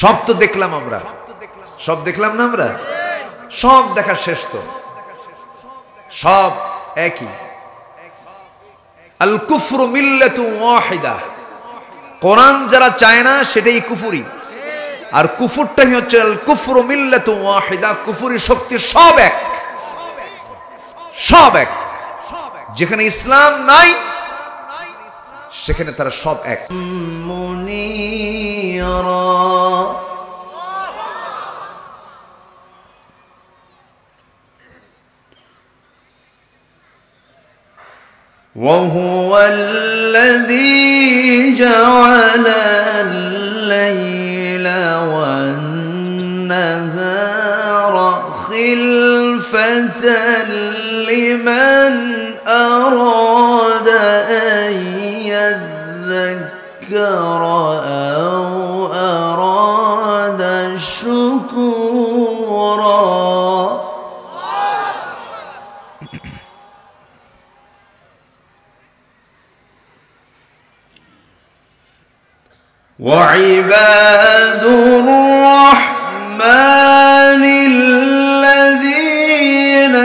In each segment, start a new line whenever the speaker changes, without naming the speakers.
সব তো দেখলাম আমরা, সব দেখলাম না আমরা, সব দেখা শেষ তো, সব একই। আল কুফরু মিল্লাতুন ওয়াহিদা, কোরআন যারা চায় না সেটাই কুফরি, আর কুফরটাই হচ্ছে আল কুফরু মিল্লাতুন ওয়াহিদা, কুফরি শক্তি সব এক, সব এক। যেখানে ইসলাম নাই সেখানে তারা সব এক। মুনিরা وهو الذي جعل الليل والنهار خلفة لمن أراد أن يذكر أو أراد شكورا. وعباد الرحمن الذين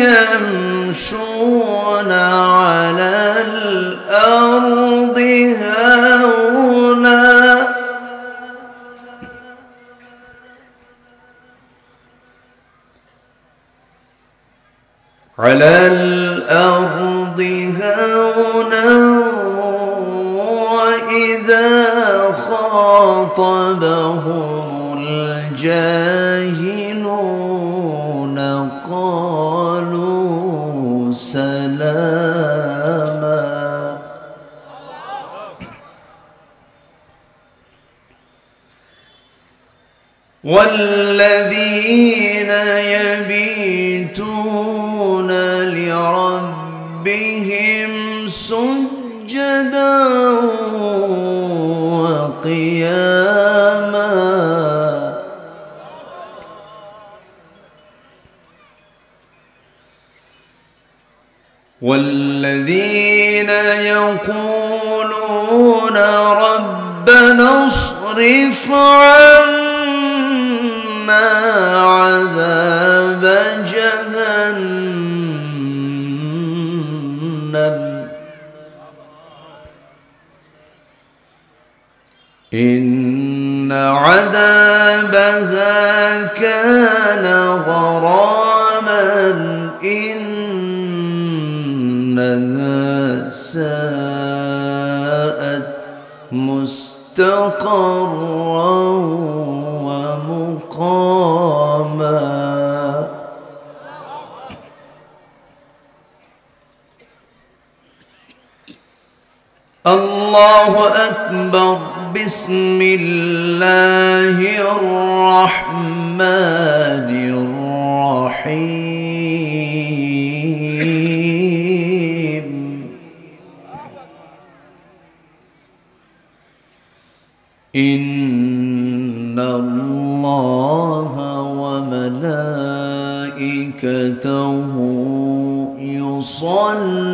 يمشون على الأرض هونا على الأرض هونا وإذا خاطبهم الجاهلون قالوا سلاما. والذين يبيتون لربهم سجدا وقياما والذين يقولون ربنا اصرف عنا عذاب جهنم إن عذابها كان غراما إنها ساءت مستقرا ومقاما. الله أكبر. بسم الله الرحمن الرحيم. إن الله وملائكته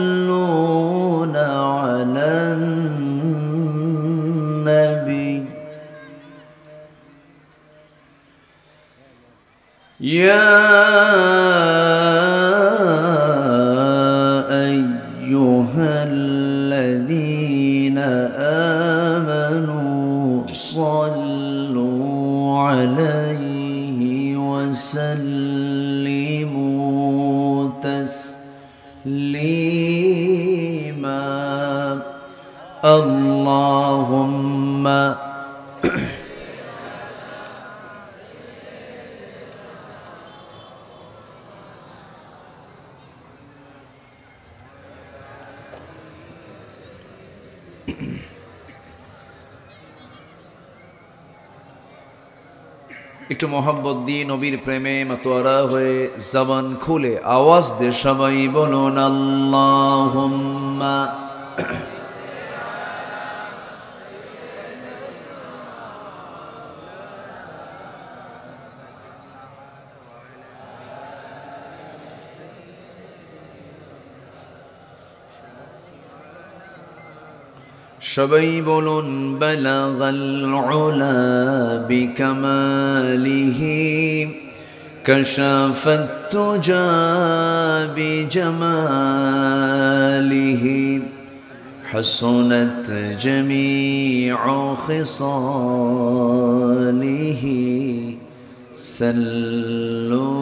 يصلون على النبي يا أيها الذين آمنوا صلوا عليه وسلموا تسليما. اللهم একটু মোহাব্বত দিয়ে নবীর প্রেমে মাতোয়ারা হয়ে জবান খুলে আওয়াজ দিয়ে সবাই বলুন আল্লাহুম্মা সবাই বলুন বালাগাল উলা বিকামালিহি কাশাফাত তুজা বিজামালিহি হাসনাত জামিউ খিসালিহি সাল্লু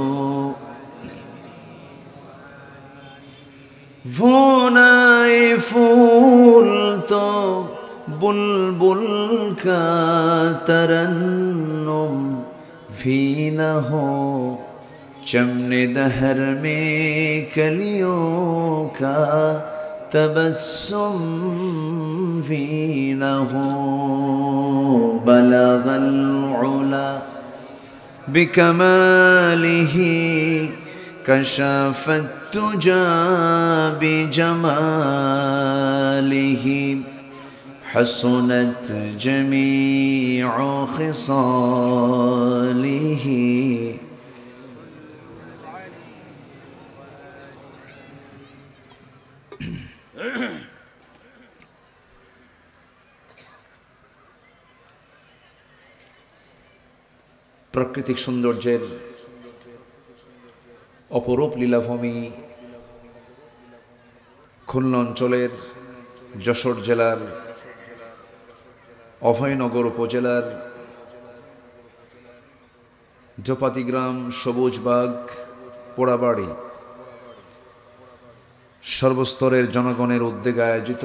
ভোনায় ফুল তো বুলবুল কা तरन्नुम भी न हो चमने दहर में कलियों का तबस्सुम भी न हो बलगल उला बिकमालिही कशफत तुजा बिजमालिही हसनत जमीउ खिसालिही प्राकृतिक सौंदर्येर अपरूप लीलाभूमि खुलना अंचलेर যশোর জেলার অভয়নগর উপজেলার জোপাতি গ্রাম সবুজবাগ পোড়াবাড়ি সর্বস্তরের জনগণের উদ্যোগে আয়োজিত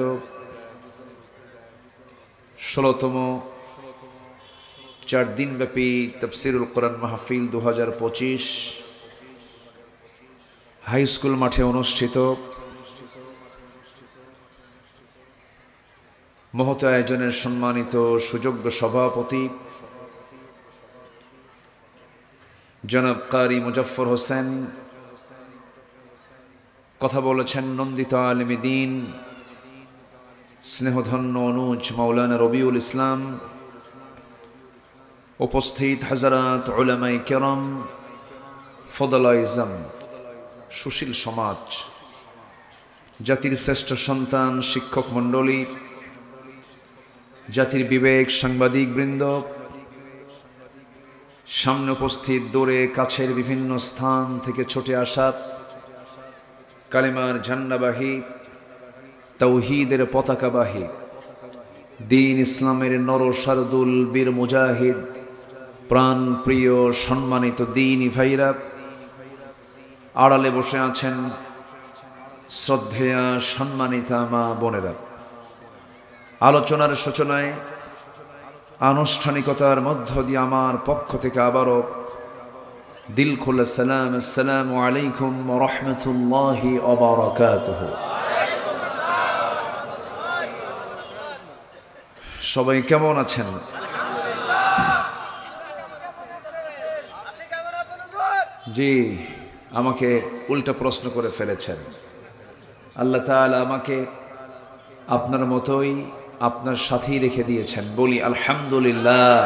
১৬তম ৪ দিনব্যাপী তাফসীরুল কোরআন মাহফিল ২০২৫ হাই স্কুল মাঠে অনুষ্ঠিত মহৎ আয়োজনের সম্মানিত সুযোগ্য সভাপতি জনাব কারি মুজাফফর হোসেন কথা বলেছেন নন্দিত আলেম দ্বীন স্নেহধন্য অনুজ মাওলানা রবিউল ইসলাম উপস্থিত হযরত উলামায়ে কেরাম ফদলাইজম সুশীল সমাজ জাতির শ্রেষ্ঠ সন্তান শিক্ষক মণ্ডলী জাতির বিবেক সাংবাদিক বৃন্দ সামনে উপস্থিত দূরে কাছের বিভিন্ন স্থান থেকে ছুটে আসা কালেমার ঝান্ডাবাহী তাওহীদের পতাকাবাহী দ্বীন ইসলামের নরসারদুল বীর মুজাহিদ প্রাণ প্রিয় সম্মানিত দ্বীনি ভাইরা আড়ালে বসে আছেন শ্রদ্ধেয়া সম্মানিতা মা বোনেরা আলোচনার সূচনায় আনুষ্ঠানিকতার মধ্য দিয়ে আমার পক্ষ থেকে আবারও দিল খোলা সালাম আসসালামু আলাইকুম ওয়া রাহমাতুল্লাহি ওয়া বারাকাতুহু। সবাই কেমন আছেন? জি, আমাকে উল্টা প্রশ্ন করে ফেলেছেন। আল্লাহ তাআলা আমাকে আপনার মতোই আপনার সাথেই রেখে দিয়েছেন, বলি আলহামদুলিল্লাহ।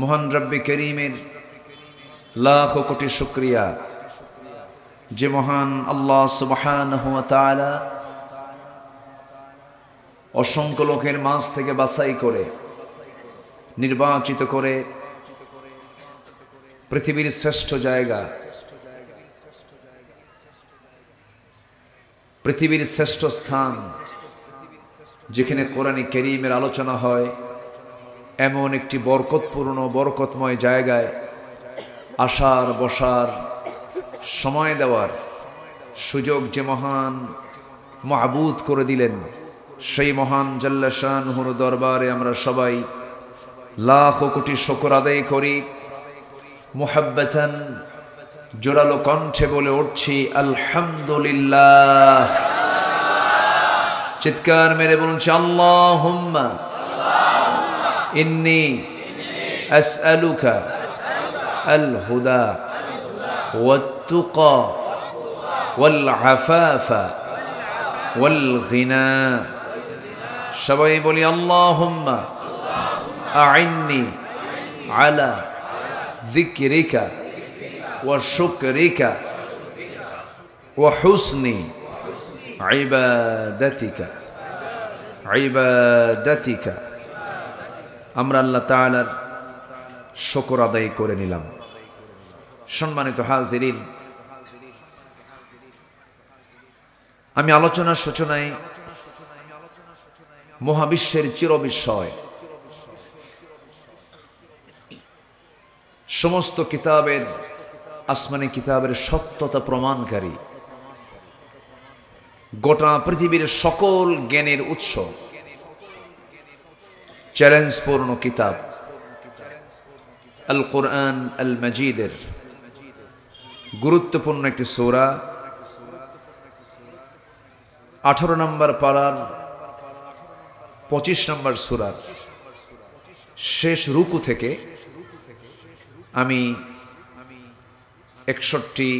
মহান রব্বে করিমের লাখ কোটি শুকরিয়া, যে মহান আল্লাহ সুবহানাহু ওয়া তাআলা অসংখ্য লোকের মাঝ থেকে বাছাই করে নির্বাচিত করে পৃথিবীর শ্রেষ্ঠ জায়গা, পৃথিবীর শ্রেষ্ঠ স্থান যেখানে কোরআন কারীমের আলোচনা হয়, এমন একটি বরকতপূর্ণ বরকতময় জায়গায় আসার বসার সময় দেওয়ার সুযোগ যে মহান মাবুদ করে দিলেন, সেই মহান জাল্লা শানুহুর দরবারে আমরা সবাই লাখ কোটি শুকর আদায় করি। মুহাব্বাতান জোরালো কণ্ঠে বলে উঠছি আলহামদুলিল্লাহ। চিৎকার মেরে বলছি আল্লাহুম্মা ইন্নী আসআলুকা আল হুদা ওয়াত তুকা ওয়াল আফাফা ওয়াল গিনা। সবাই বলি আল্লাহুম্মা আইন্নি আলা যিকরিকা ওয়া শুকরিকা ওয়া হুসনি ইবাদাতিকা। ইবাদাতিকা, আমরা আল্লাহ তাআলার শুকর আদায় করে নিলাম। সম্মানিত হাজিরিন, আমি আলোচনার সূচনায় মহাবিশ্বের চিরবিস্ময় সমস্ত কিতাবের, আসমানি কিতাবের সত্যতা প্রমাণকারী, গোটা পৃথিবীর সকল জ্ঞানের উৎস, চ্যালেঞ্জপূর্ণ কিতাব আল কোরআন আল মাজিদের গুরুত্বপূর্ণ একটি সূরা 18 নম্বর পারার 25 নম্বর সূরার শেষ রুকু থেকে আমি 61,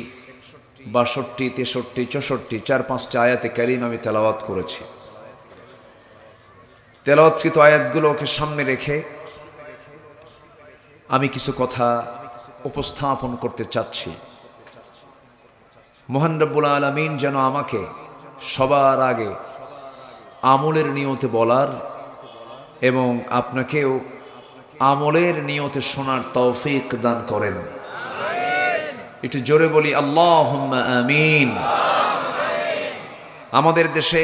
62, 63, 64 4-5টা আয়াতে কারিম আমি তেলাওয়াত করেছি। তেলাওয়াতকৃত আয়াতগুলোকে সামনে রেখে আমি কিছু কথা উপস্থাপন করতে চাচ্ছি। মহান রব্বুল আলামিন যেন আমাকে সবার আগে আমলের নিয়তে বলার এবং আপনাকেও আমলের নিয়তে শোনার তৌফিক দান করেন। একটু জোরে বলি আল্লাহুম্মা আমিন। আমাদের দেশে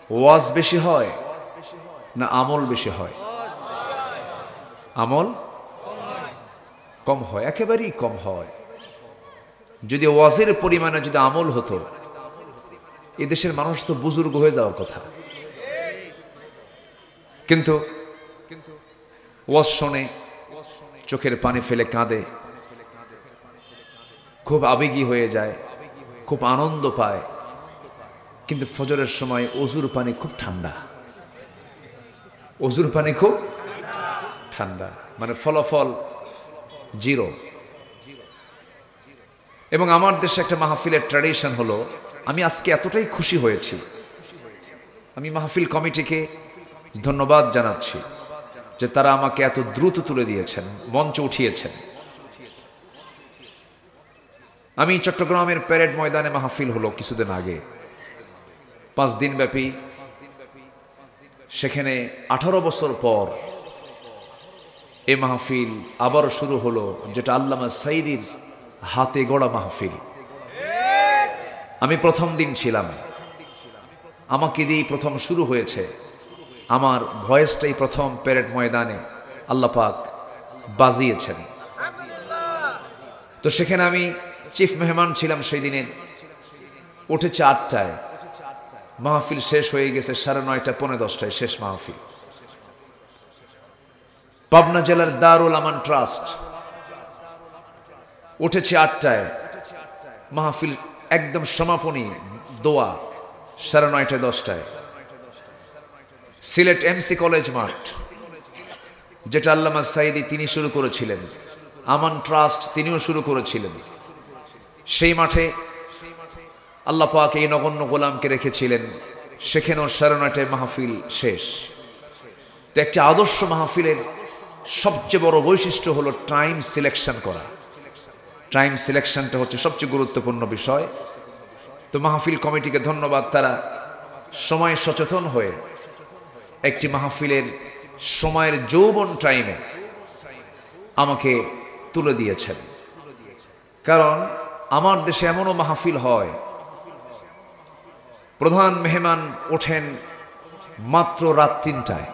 ওয়াজ বেশি হয় না আমল বেশি হয়? আমল কম হয়, একেবারেই কম হয়। যদি ওয়াজের পরিমাণে যদি আমল হতো, এদেশের মানুষ তো বুজুর্গ হয়ে যাওয়ার কথা। কিন্তু ওয়াজ শোনে, চোখের পানি ফেলে কাঁদে, খুব আবেগী হয়ে যায়, খুব আনন্দ পায়, কিন্তু ফজরের সময় অজুর পানি খুব ঠান্ডা, অজুর পানি খুব ঠান্ডা, মানে ফলাফল জিরো। এবং আমার দেশে একটা মাহফিলের ট্র্যাডিশন হলো, আমি আজকে এতটাই খুশি হয়েছি, আমি মাহফিল কমিটিকে ধন্যবাদ জানাচ্ছি যে তারা আমাকে এত দ্রুত তুলে দিয়েছেন, মঞ্চ উঠিয়েছেন। আমি চট্টগ্রামের প্যারেড ময়দানে মাহফিল হলো কিছুদিন আগে, 5 দিন ব্যাপী। সেখানে 18 বছর পর এই মাহফিল আবার শুরু হলো, যেটা আল্লামা সাইদির হাতে গড়া মাহফিল। আমি প্রথম দিন ছিলাম, আমাকে দিয়েই প্রথম শুরু হয়েছে। আমার ভয়েসটাই প্রথম প্যারেড ময়দানে আল্লাহ পাক বাজিয়েছেন। তো সেখানে আমি চিফ মেহমান ছিলাম সেই দিনের। উঠেছে 8টায়, মাহফিল শেষ হয়ে গেছে 9:30, 10:15 শেষ মাহফিল। পাবনা জেলার দারুল আমান ট্রাস্ট উঠেছে 8টায়, মাহফিল একদম সমাপনী দোয়া 9:30, 10টায়। সিলেট এমসি কলেজ মাঠ, যেটা আল্লামা সাইদি তিনি শুরু করেছিলেন, আমান ট্রাস্ট তিনিও শুরু করেছিলেন, সেই মাঠে আল্লাহ পাক এই নগণ্য গোলামকে রেখেছিলেন। সেখানেও 9:30 মাহফিল শেষ। তো একটি আদর্শ মাহফিলের সবচেয়ে বড় বৈশিষ্ট্য হলো টাইম সিলেকশন করা। টাইম সিলেকশনটা হচ্ছে সবচেয়ে গুরুত্বপূর্ণ বিষয়। তো মাহফিল কমিটিকে ধন্যবাদ, তারা সময় সচেতন হয়ে একটি মাহফিলের সময়ের যৌবন টাইমে আমাকে তুলে দিয়েছেন। কারণ আমার দেশে এমনও মাহফিল হয়, প্রধান মেহমান ওঠেন মাত্র রাত 3টায়,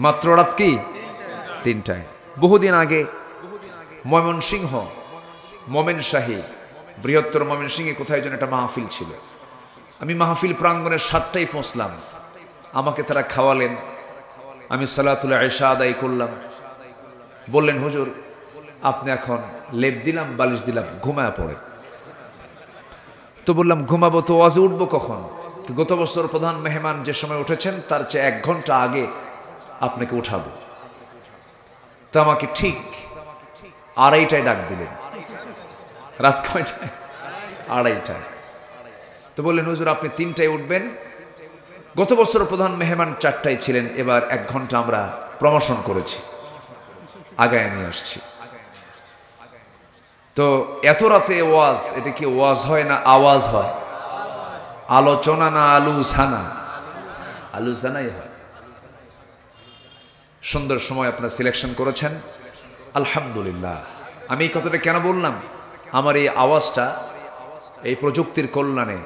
মাত্র রাত কি 3টায়। বহুদিন আগে ময়মনসিংহ, মোমেনশাহী, বৃহত্তর ময়মনসিংহে কোথায় যেন একটা মাহফিল ছিল। আমি মাহফিল প্রাঙ্গণে 7টায় পৌঁছলাম, আমাকে তারা খাওয়ালেন, আমি সালাতুল ইশা আদায় করলাম। বললেন, হুজুর আপনি এখন লেপ দিলাম, বালিশ দিলাম, ঘুমায় পড়ে। তো বললাম, ঘুমাবো তো, ওয়াজে উঠবো কখন? গত বছর প্রধান মেহমান যে সময় উঠেছেন তার চেয়ে 1 ঘন্টা আগে আপনাকে উঠাবো। তো আমাকে ঠিক 2:30টায় ডাক দিলেন। রাত কয়টায়? 2:30টায়। তো বললেন, হুজুর আপনি 3টায় উঠবেন। গত বছর প্রধান মেহমান 4টায় ছিলেন, এবার 1 ঘন্টা আমরা প্রমোশন করেছি, আগায় নিয়ে আসছি। তো এত রাতে ওয়াজ, এটা কি ওয়াজ হয় না আওয়াজ হয়? আলোচনা না আলু ছানা? আলোচনাই হয়। সুন্দর সময় আপনারা সিলেকশন করেছেন, আলহামদুলিল্লাহ। আমি এই কথাটা কেন বললাম? আমার এই আওয়াজটা এই প্রযুক্তির কল্যাণে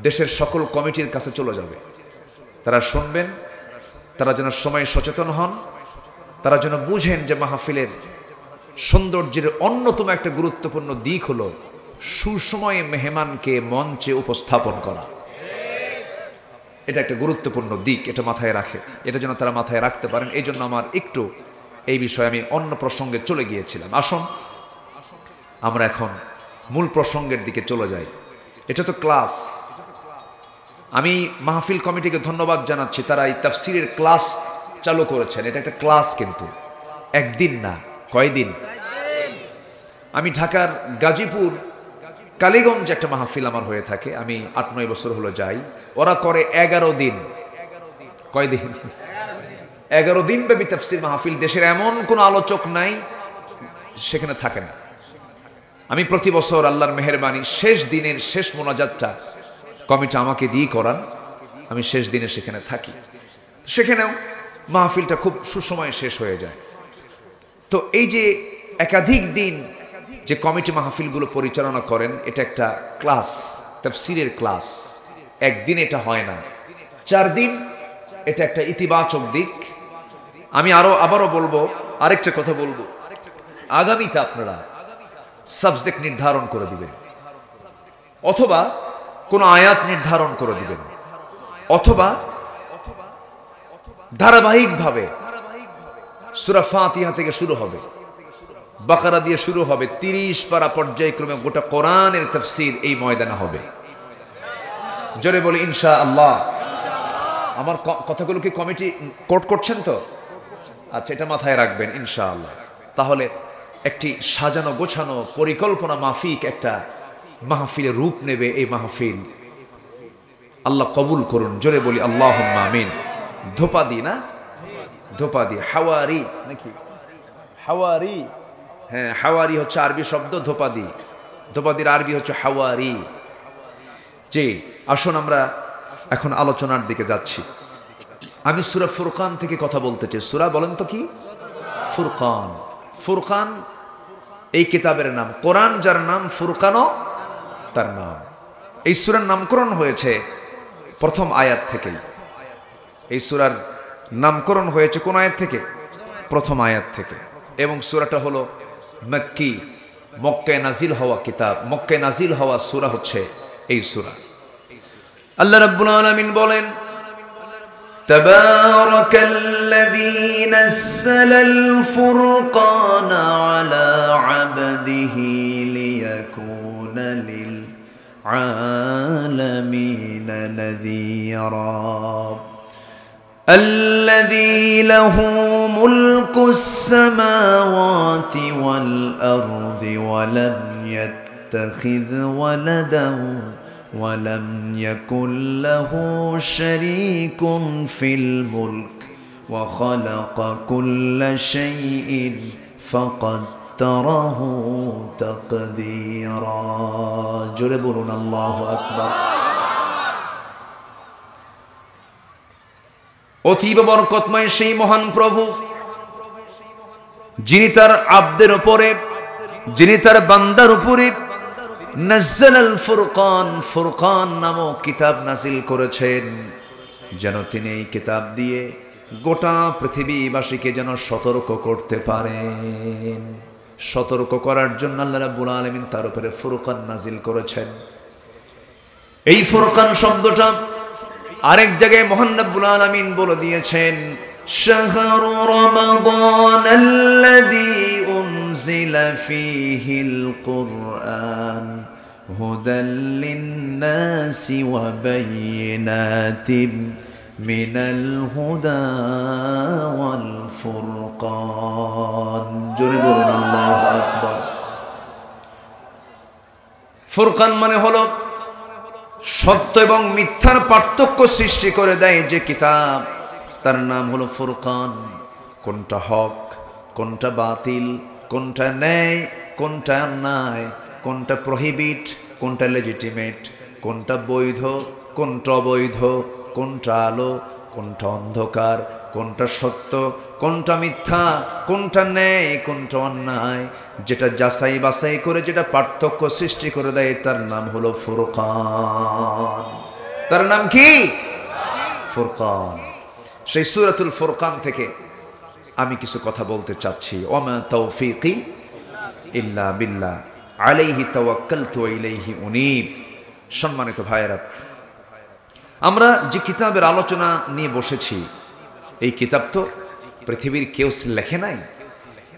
দেশের সকল কমিটির কাছে চলে যাবে। তারা শুনবেন, তারা যেন সময় সচেতন হন, তারা যেন বুঝেন যে মাহফিলের সৌন্দর্যের অন্যতম একটা গুরুত্বপূর্ণ দিক হলো সুসময়ে মেহমানকে মঞ্চে উপস্থাপন করা। এটা একটা গুরুত্বপূর্ণ দিক, এটা মাথায় রাখে, এটা যেন তারা মাথায় রাখতে পারেন। এই জন্য আমার একটু এই বিষয়ে আমি অন্য প্রসঙ্গে চলে গিয়েছিলাম। আসুন আমরা এখন মূল প্রসঙ্গের দিকে চলে যাই। এটা তো ক্লাস। আমি মাহফিল কমিটিকে ধন্যবাদ জানাচ্ছি, তারা এই তাফসিরের ক্লাস চালু করেছেন। এটা একটা ক্লাস, কিন্তু একদিন না, কয়দিন। আমি ঢাকার গাজীপুর কালীগঞ্জ একটা মাহফিল আমার হয়ে থাকে, আমি 8-9 বছর হলো যাই। ওরা করে 11 দিন। কয়দিন? 11 দিন ব্যাপী তাফসির মাহফিল। দেশের এমন কোনো আলোচক নাই সেখানে থাকে না। আমি প্রতি বছর আল্লাহর মেহেরবানি শেষ দিনের শেষ মোনাজাতটা কমিটি আমাকে দিয়ে করান, আমি শেষ দিনে সেখানে থাকি। সেখানেও মাহফিলটা খুব সুসময়ে শেষ হয়ে যায়। তো এই যে একাধিক দিন যে কমিটি মাহফিলগুলো পরিচালনা করেন, এটা একটা ক্লাস, তাফসিরের ক্লাস। একদিন এটা হয় না, 4 দিন। এটা একটা ইতিবাচক দিক। আমি আবারও বলবো, আরেকটা কথা বলবো, আগামীতে আপনারা সাবজেক্ট নির্ধারণ করে দিবেন, অথবা কোন আয়াত নির্ধারণ করে দিবেন, অথবা ধারাবাহিকভাবে সূরা ফাতিহা থেকে শুরু হবে, বাকারা দিয়ে শুরু হবে, 30 পারা পর্যায়ক্রমে গোটা কোরআনের তাফসীর এই ময়দানে হবে। জোরে বলি ইনশাআল্লাহ। আমার কথাগুলো কি কমিটি কোট করছেন তো? আচ্ছা, এটা মাথায় রাখবেন ইনশাআল্লাহ। তাহলে একটি সাজানো গোছানো পরিকল্পনা মাফিক একটা মাহফিলের রূপ নেবে এই মাহফিল। আল্লাহ কবুল করুন। জোরে বলি আল্লাহুম্মা আমিন। ধোপাদি না, ধোপাদি, হাওয়ারি নাকি? হাওয়ারি, হ্যাঁ, হাওয়ারি হচ্ছে আরবি শব্দ, ধোপাদি, ধোপাদির আরবি হচ্ছে হাওয়ারি। জি, আসুন আমরা এখন আলোচনার দিকে যাচ্ছি। আমি সূরা ফুরকান থেকে কথা বলতে চাই। সূরা বলেন তো কি? ফুরকান। ফুরকান এই কিতাবের নাম। কোরআন যার নাম, ফুরকানও তার নাম। এই সূরার নামকরণ হয়েছে প্রথম আয়াত থেকেই। এই সূরার নামকরণ হয়েছে কোন আয়াত থেকে? প্রথম আয়াত থেকে। এবং সূরাটা হলো মক্কি, মক্কায় নাজিল হওয়া কিতাব, মক্কায় নাজিল হওয়া সূরা হচ্ছে এই সূরা। আল্লাহ রাব্বুল আলামিন বলেন, তাবারাকাল্লাযী নাযালাল ফুরকানা আলা আবদিহি লিয়াকুনা লিল আলামিনা নাযীরা الذي له ملك السماوات والأرض ولم يتخذ ولدا ولم يكن له شريك في الملك وخلق كل شيء فقدره تقديرا جربنا الله أكبر অতীব বরকতময় সেই মহান প্রভু, যিনি তার আব্দের উপরে, যিনি তার বান্দার উপরে নাযালাল ফুরকান, ফুরকান নামক কিতাব নাজিল করেছেন, যেন তিনি এই কিতাব দিয়ে গোটা পৃথিবীবাসীকে যেন সতর্ক করতে পারেন। সতর্ক করার জন্য আল্লাহ রাব্বুল আলামিন তার উপরে ফুরকান নাজিল করেছেন। এই ফুরকান শব্দটা আরেক জায়গায় মহান রব্বুল আলামিন বলে দিয়েছেন, শাহরু রমাদানাল্লাযী উনজিলা ফীহিল কুরআন হুদাল লিন্নাসি ওয়া বায়িনাতিন মিনাল হুদা ওয়াল ফুরকান। জোরে বলুন আল্লাহু আকবার। ফুরকান মানে হলো সত্য এবং মিথ্যার পার্থক্য সৃষ্টি করে দেয় যে কিতাব, তার নাম হলো ফুরকান। কোনটা হক, কোনটা বাতিল, কোনটা ন্যায়, কোনটা অন্যায়, কোনটা প্রহিবিট, কোনটা লেজিটিমেট, কোনটা বৈধ, কোনটা অবৈধ, কোনটা আলো, কোনটা অন্ধকার, কোনটা সত্য, কোনটা মিথ্যা, কোনটা ন্যায়, কোনটা অন্যায়, যেটা যাচাই বাছাই করে যেটা পার্থক্য সৃষ্টি করে দেয়, তার নাম হলো ফুরকান। তার নাম কি? ফুরকান। সেই সূরাতুল ফুরকান থেকে আমি কিছু কথা বলতে চাচ্ছি। ওমা তৌফিকি ইল্লা বিল্লাহ আলাইহি তাওয়াক্কালতু ওয়া ইলাইহি উনীব। সম্মানিত ভাইয়েরা, আমরা যে কিতাবের আলোচনা নিয়ে বসেছি, এই কিতাব তো পৃথিবীর কেউ লেখে নাই,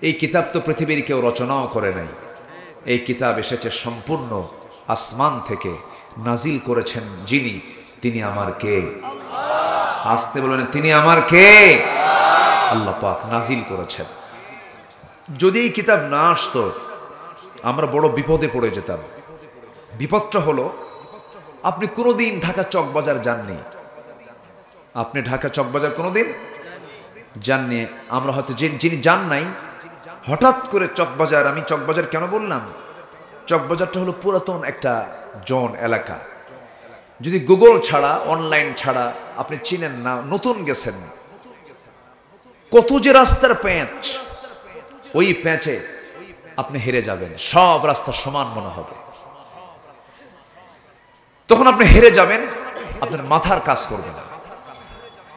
এই কিতাব তো পৃথিবীর কেউ রচনাও করে নাই। এই কিতাব এসেছে সম্পূর্ণ আসমান থেকে, নাজিল করেছেন যিনি, তিনি আমার কে? আসতে বলেন, তিনি আমার কে? আল্লাহ পাক নাজিল করেছেন। যদি এই কিতাব না আসতো আমরা বড় বিপদে পড়ে যেতাম। বিপদটা হলো, আপনি কোনোদিন ঢাকা চকবাজার যাননি, আপনি ঢাকা চকবাজার কোনোদিন যাননি। আমরা হয়তো যিনি যান নাই, হঠাৎ করে চকবাজার, আমি চকবাজার কেন বললাম, চকবাজারটা হলো পুরাতন একটা জোন এলাকা। যদি গুগল ছাড়া, অনলাইন ছাড়া আপনি চিনেন না, নতুন গেছেন, কত যে রাস্তার প্যাঁচ, ওই প্যাঁচে আপনি হেরে যাবেন, সব রাস্তা সমান মনে হবে। তখন আপনি হেরে যাবেন, আপনার মাথার কাজ করবে না।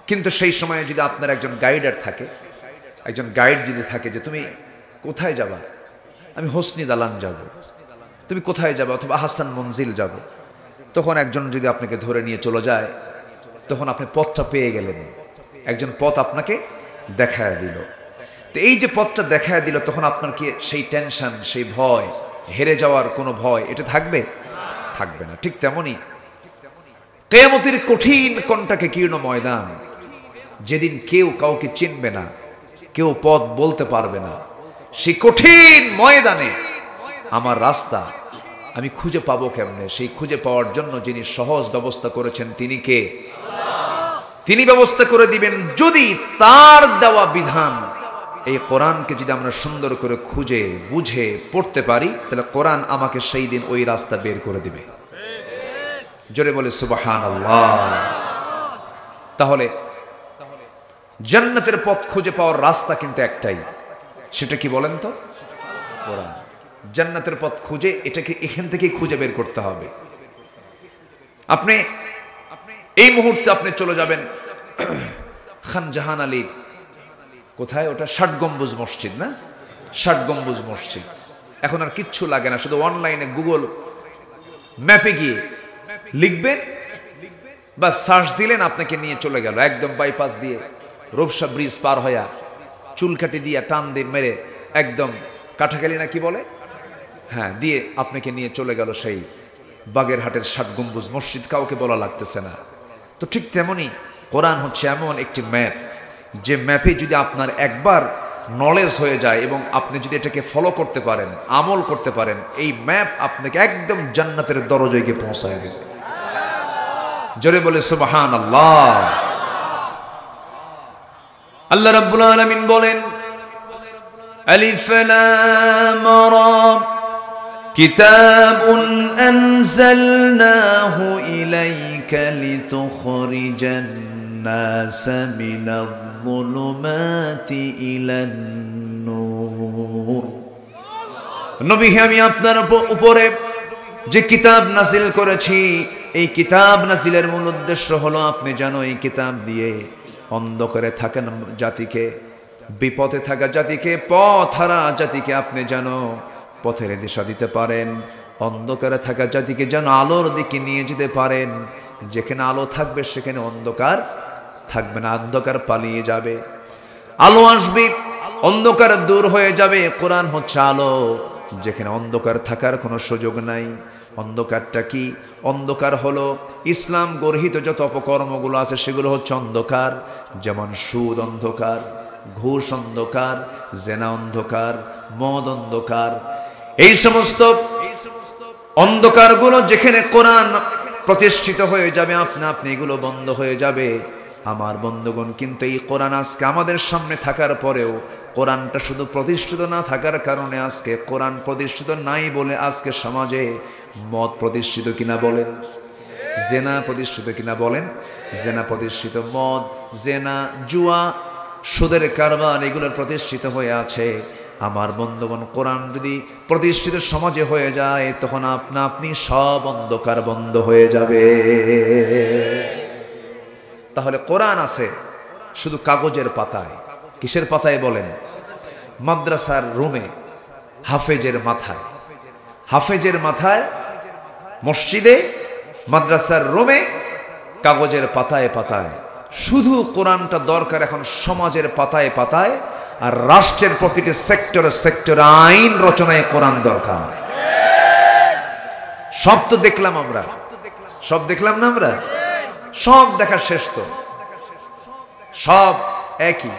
কিন্তু সেই সময়ে যদি আপনার একজন গাইডার থাকে, একজন গাইড যদি থাকে যে তুমি কোথায় যাবা, আমি হোসনি দালান যাব, তুমি কোথায় যাবা, অথবা আহসান মঞ্জিল যাব, তখন একজন যদি আপনাকে ধরে নিয়ে চলে যায়, তখন আপনি পথটা পেয়ে গেলেন, একজন পথ আপনাকে দেখায় দিল। তো এই যে পথটা দেখায় দিল, তখন আপনার কি সেই টেনশন, সেই ভয়, হেরে যাওয়ার কোনো ভয় এটা থাকবে? থাকবে না। ঠিক তেমনি কিয়ামতের কঠিন কণ্টাকে কীর্ণ ময়দান, যেদিন কেউ কাউকে চিনবে না, কেউ পথ বলতে পারবে না, সেই কঠিন ময়দানে আমার রাস্তা আমি খুঁজে পাবো কেমনে? সেই খুঁজে পাওয়ার জন্য যিনি সহজ ব্যবস্থা করেছেন, তিনি কে? তিনি ব্যবস্থা করে দিবেন। যদি তার দেওয়া বিধান, এই কোরআনকে যদি আমরা সুন্দর করে খুঁজে বুঝে পড়তে পারি, তাহলে কোরআন আমাকে সেই দিন ওই রাস্তা বের করে দিবে। জোরে বলে সুবহানাল্লাহ। তাহলে জান্নাতের পথ খুঁজে পাওয়ার রাস্তা কিন্তু একটাই, সেটা কি বলেন তো? কোরআন। জান্নাতের পথ খুঁজে, এটাকে এখান থেকেই খুঁজে বের করতে হবে। আপনি এই মুহূর্তে আপনি চলে যাবেন খান জাহান আলীর, কোথায় ওটা, ৬০ গম্বুজ মসজিদ না, ৬০ গম্বুজ মসজিদ। এখন আর কিচ্ছু লাগে না, শুধু অনলাইনে গুগল ম্যাপে গিয়ে লিখবেন, বা সার্চ দিলেন, আপনাকে নিয়ে চলে গেল একদম বাইপাস দিয়ে, রূপসা ব্রিজ পার হইয়া, চুলকাটি দিয়া টান দিয়ে মেরে একদম কাঠাখালি না কি বলে, হ্যাঁ, দিয়ে আপনাকে নিয়ে চলে গেল সেই বাগেরহাটের ৬০ গম্বুজ মসজিদ। কাউকে বলা লাগতেছে না। তো ঠিক তেমনি কোরআন হচ্ছে এমন একটি ম্যাপ, যে ম্যাপে যদি আপনার একবার নলেজ হয়ে যায় এবং আপনি যদি এটাকে ফলো করতে পারেন, আমল করতে পারেন, এই ম্যাপ আপনাকে একদম জান্নাতের দরজায় গিয়ে পৌঁছায় দেবে। জোরে বলে সুবহানাল্লাহ। আল্লাহ রাব্বুল আলামিন বলেন, আলিফ লাম রা কিতাবুন আনজালনাহু ইলাইকা লিতুখরিজান নাস মিনাজ যুলুমাতি ইলান নূর। নবী, আমি আপনার উপরে যে কিতাব নাজিল করেছি, এই কিতাব নাজিলের মূল উদ্দেশ্য হলো আপনি যেন এই কিতাব দিয়ে অন্ধকারে থাকেন জাতিকে, বিপদে থাকা জাতিকে, পথ হারা জাতিকে আপনি যেন পথের দিশা দিতে পারেন, অন্ধকারে থাকা জাতিকে যেন আলোর দিকে নিয়ে যেতে পারেন। যেখানে আলো থাকবে সেখানে অন্ধকার থাকবে না, অন্ধকার পালিয়ে যাবে, আলো আসবে, অন্ধকার দূর হয়ে যাবে। কোরআন হচ্ছে আলো, যেখানে অন্ধকার থাকার কোনো সুযোগ নাই। অন্ধকারটা কি? অন্ধকার হলো ইসলাম গর্হিত যত অপকর্মগুলো আছে সেগুলো হচ্ছে অন্ধকার। যেমন সুদ অন্ধকার, ঘুষ অন্ধকার, জেনা অন্ধকার, মদ অন্ধকার। এই সমস্ত অন্ধকারগুলো যেখানে কোরআন প্রতিষ্ঠিত হয়ে যাবে, আপনি এগুলো বন্ধ হয়ে যাবে। আমার বন্ধুগণ, কিন্তু এই কোরআন আজকে আমাদের সামনে থাকার পরেও, কোরআনটা শুধু প্রতিষ্ঠিত না থাকার কারণে, আজকে কোরআন প্রতিষ্ঠিত নাই বলে আজকে সমাজে মদ প্রতিষ্ঠিত কিনা বলেন? জেনা প্রতিষ্ঠিত কিনা বলেন? জেনা প্রতিষ্ঠিত, মদ, জেনা, জুয়া, সুদের কারবার এগুলোর প্রতিষ্ঠিত হয়ে আছে। আমার বন্ধুগণ, কোরআন যদি প্রতিষ্ঠিত সমাজে হয়ে যায় তখন আপনা আপনি সব অন্ধকার বন্ধ হয়ে যাবে। তাহলে কোরআন আছে শুধু কাগজের পাতায়। কিসের পাতায় বলেন? মাদ্রাসার রুমে, হাফেজের মাথায়, হাফেজের মাথায়, মসজিদে, মাদ্রাসার রুমে, কাগজের পাতায় পাতায়। শুধু কোরআনটা দরকার এখন সমাজের পাতায় পাতায়, আর রাষ্ট্রের প্রতিটি সেক্টরে সেক্টরে আইন রচনায় কোরআন দরকার। সব তো দেখলাম আমরা, সব দেখলাম না আমরা? সব দেখা শেষ তো, সব একই।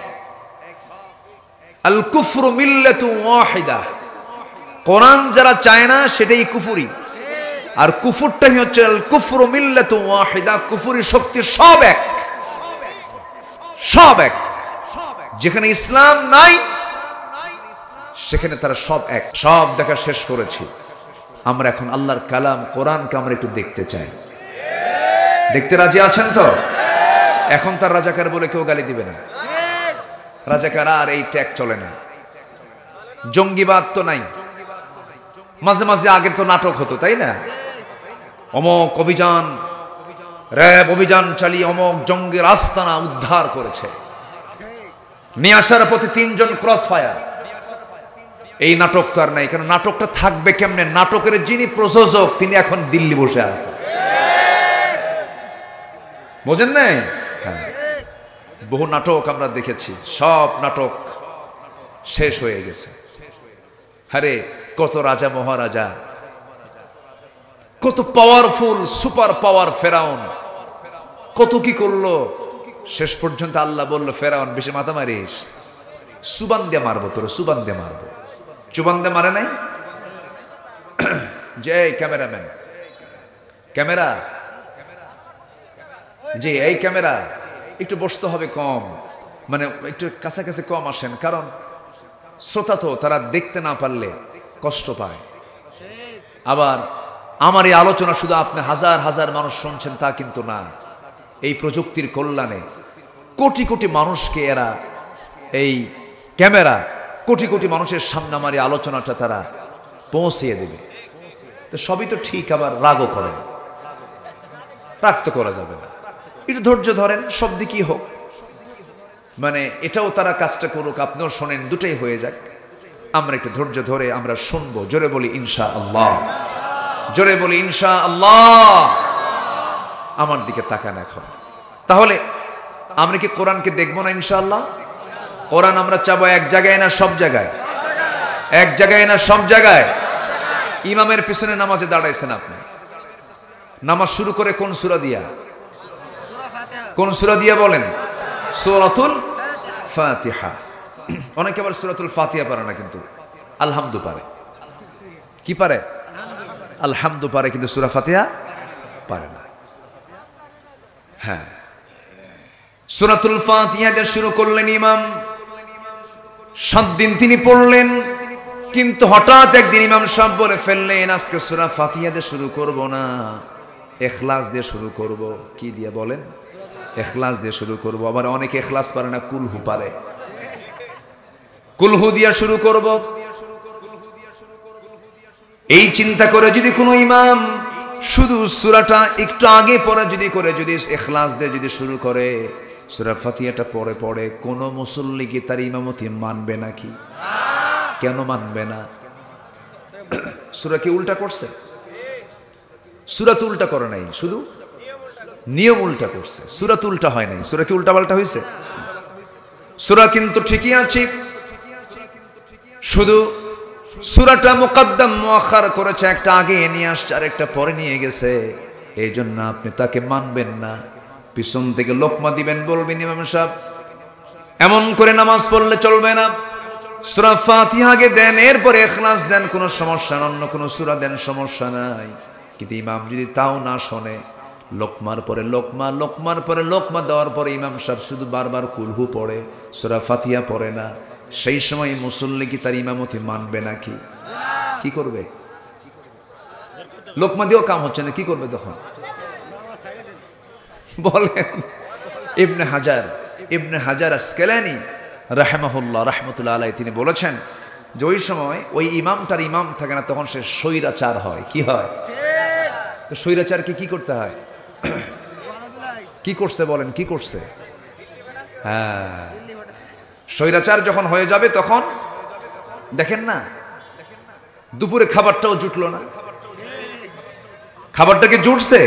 আল কুফরু মিল্লাতুন ওয়াহিদা, কোরআন যারা চায় না সেটাই কুফরি। আর কুফরটাই হচ্ছে আল কুফরু মিল্লাতুন ওয়াহিদা, কুফরি শক্তি সব এক, সব এক। যেখানে ইসলাম নাই সেখানে তারা সব এক। সব দেখা শেষ করেছি আমরা, এখন আল্লাহর কালাম কোরআনকে আমরা একটু দেখতে চাই। দেখতে রাজি আছেন তো? এখন তার রাজাকার বলে কেউ গালি দিবে না। রাজাকার আর এই ট্যাগ চলে না, জঙ্গিবাদ তো নাই। মাঝে মাঝে আগে তো নাটক হতো, তাই না? অমক অভিযান, র্যাব অভিযান চালিয়ে অমক জঙ্গির আস্তানা উদ্ধার করেছে, নিয়ে আসার পথে 3 জন ক্রস ফায়ার। এই নাটক তো আর নাই, কারণ নাটকটা থাকবে কেমনে? নাটকের যিনি প্রযোজক তিনি এখন দিল্লি বসে আছে, বোঝেন নাই? হ্যাঁ, বহু নাটক আমরা দেখেছি, সব নাটক শেষ হয়ে গেছে। আরে কত রাজা মহারাজা, কত পাওয়ারফুল সুপার পাওয়ার ফেরাউন কত কি করলো, শেষ পর্যন্ত আল্লাহ বলল, ফেরাউন বেশি মাথা মারিস, সুবান দিয়ে মারবো তোর, সুবান দিয়ে মারবো। চুবান দিয়ে মারে নাই? যে ক্যামেরাম্যান, ক্যামেরা, যে এই ক্যামেরা একটু বসতে হবে কম, মানে একটু কাছাকাছি কম আসেন, কারণ শ্রোতা তো তারা দেখতে না পারলে কষ্ট পায়। আবার আমার এই আলোচনা শুধু আপনি হাজার হাজার মানুষ শুনছেন তা কিন্তু না, এই প্রযুক্তির কল্যাণে কোটি কোটি মানুষকে এরা, এই ক্যামেরা কোটি কোটি মানুষের সামনে আমার এই আলোচনাটা তারা পৌঁছিয়ে দেবে। তো সবই তো ঠিক, আবার রাগও করেন, রাগ তো করা যাবে না, একটু ধৈর্য ধরেন, সব দিকই হোক, মানে এটাও তারা কাজটা করুক, আপনিও শোনেন, দুটাই হয়ে যাক। আমরা একটু ধৈর্য ধরে আমরা শুনবো। জোরে বলি ইনশাআল্লাহ, জোরে বলি ইনশাআল্লাহ। আমার দিকে তাকান এখন। তাহলে আমরা কি কোরআনকে দেখবো না ইনশাআল্লাহ? কোরআন আমরা চাবো এক জায়গায় না সব জায়গায়? এক জায়গায় না সব জায়গায়? ইমামের পিছনে নামাজে দাঁড়াইছেন আপনি, নামাজ শুরু করে কোন সূরা দিয়া? কোন সূরা দিয়া বলেন? সূরাতুল ফাতিহা। অনেকে আবার সূরাতুল ফাতিহা পারে না, কিন্তু আলহামদু পারে। কি পারে? আলহামদু পারে, কিন্তু সূরা ফাতিহা পারে না। হ্যাঁ, সূরাতুল ফাতিহা দিয়ে শুরু করলেন ইমাম, 7 দিন তিনি পড়লেন, কিন্তু হঠাৎ একদিন ইমাম সাহেব বলে ফেললেন, আজকে সূরা ফাতিহা দিয়ে শুরু করব না, ইখলাস দিয়ে শুরু করব। কি দিয়ে বলেন? ইখলাস দিয়ে শুরু করব। আবার অনেকে ইখলাস পারে না, কুলহু পারে, কুলহু দিয়ে শুরু করব। এই চিন্তা করে যদি কোনো ইমাম শুধু সূরাটা একটু আগে পরে যদি করে, যদি ইখলাস দিয়ে যদি শুরু করে, সূরা ফাতিহাটা পরে পড়ে, কোন মুসল্লি কি তার ইমামতি মানবে নাকি? কেন মানবে না? সূরা কি উল্টা করছে? সূরা তো উল্টা করে নাই, শুধু নিয়ম উল্টা করছে, সূরা তো উল্টা হয় নাই। সূরা কি উল্টা পাল্টা হয়েছে? সূরা কিন্তু ঠিকই আছে, শুধু সূরাটা মুকদ্দম মুআখার করেছে, একটা আগে নিয়ে আসছে আর একটা পরে নিয়ে গেছে। এই জন্য আপনি তাকে মানবেন না, পিছন থেকে লোকমা দিবেন, বলবেন ইমাম সাহেব এমন করে নামাজ পড়লে চলবে না, সূরা ফাতিহা আগে দেন, এরপরে ইখলাস দেন, কোনো সমস্যা না, অন্য কোনো সূরা দেন, সমস্যা নাই। কিন্তু ইমাম যদি তাও না শোনে, লোকমার পরে লোকমা, লোকমার পরে লোকমা দেওয়ার পরে ইমাম সাহেব শুধু বারবার কুলহু পড়ে, সূরা ফাতিহা পড়ে না, সেই সময় মুসল্লি কি তার ইমামতি মানবে নাকি? কি করবে? লোকমা দিয়েও কাম হচ্ছে না, কি করবে তখন? বলেন ইবনে হাজার আসকালানী রাহিমাহুল্লাহ রাহমাতুল্লাহ আলাইহি তিনি বলেছেন যে ওই সময় ওই ইমামটার ইমাম থাকে না, তখন সে স্বৈরাচার হয়। কি হয়? তো স্বৈরাচারকে কি করতে হয়? কি করছে বলেন, কি করছে? হ্যাঁ, স্বৈরাচার যখন হয়ে যাবে তখন দেখেন না, দুপুরে খাবারটাও জুটলো না। খাবারটা কি জুটছে?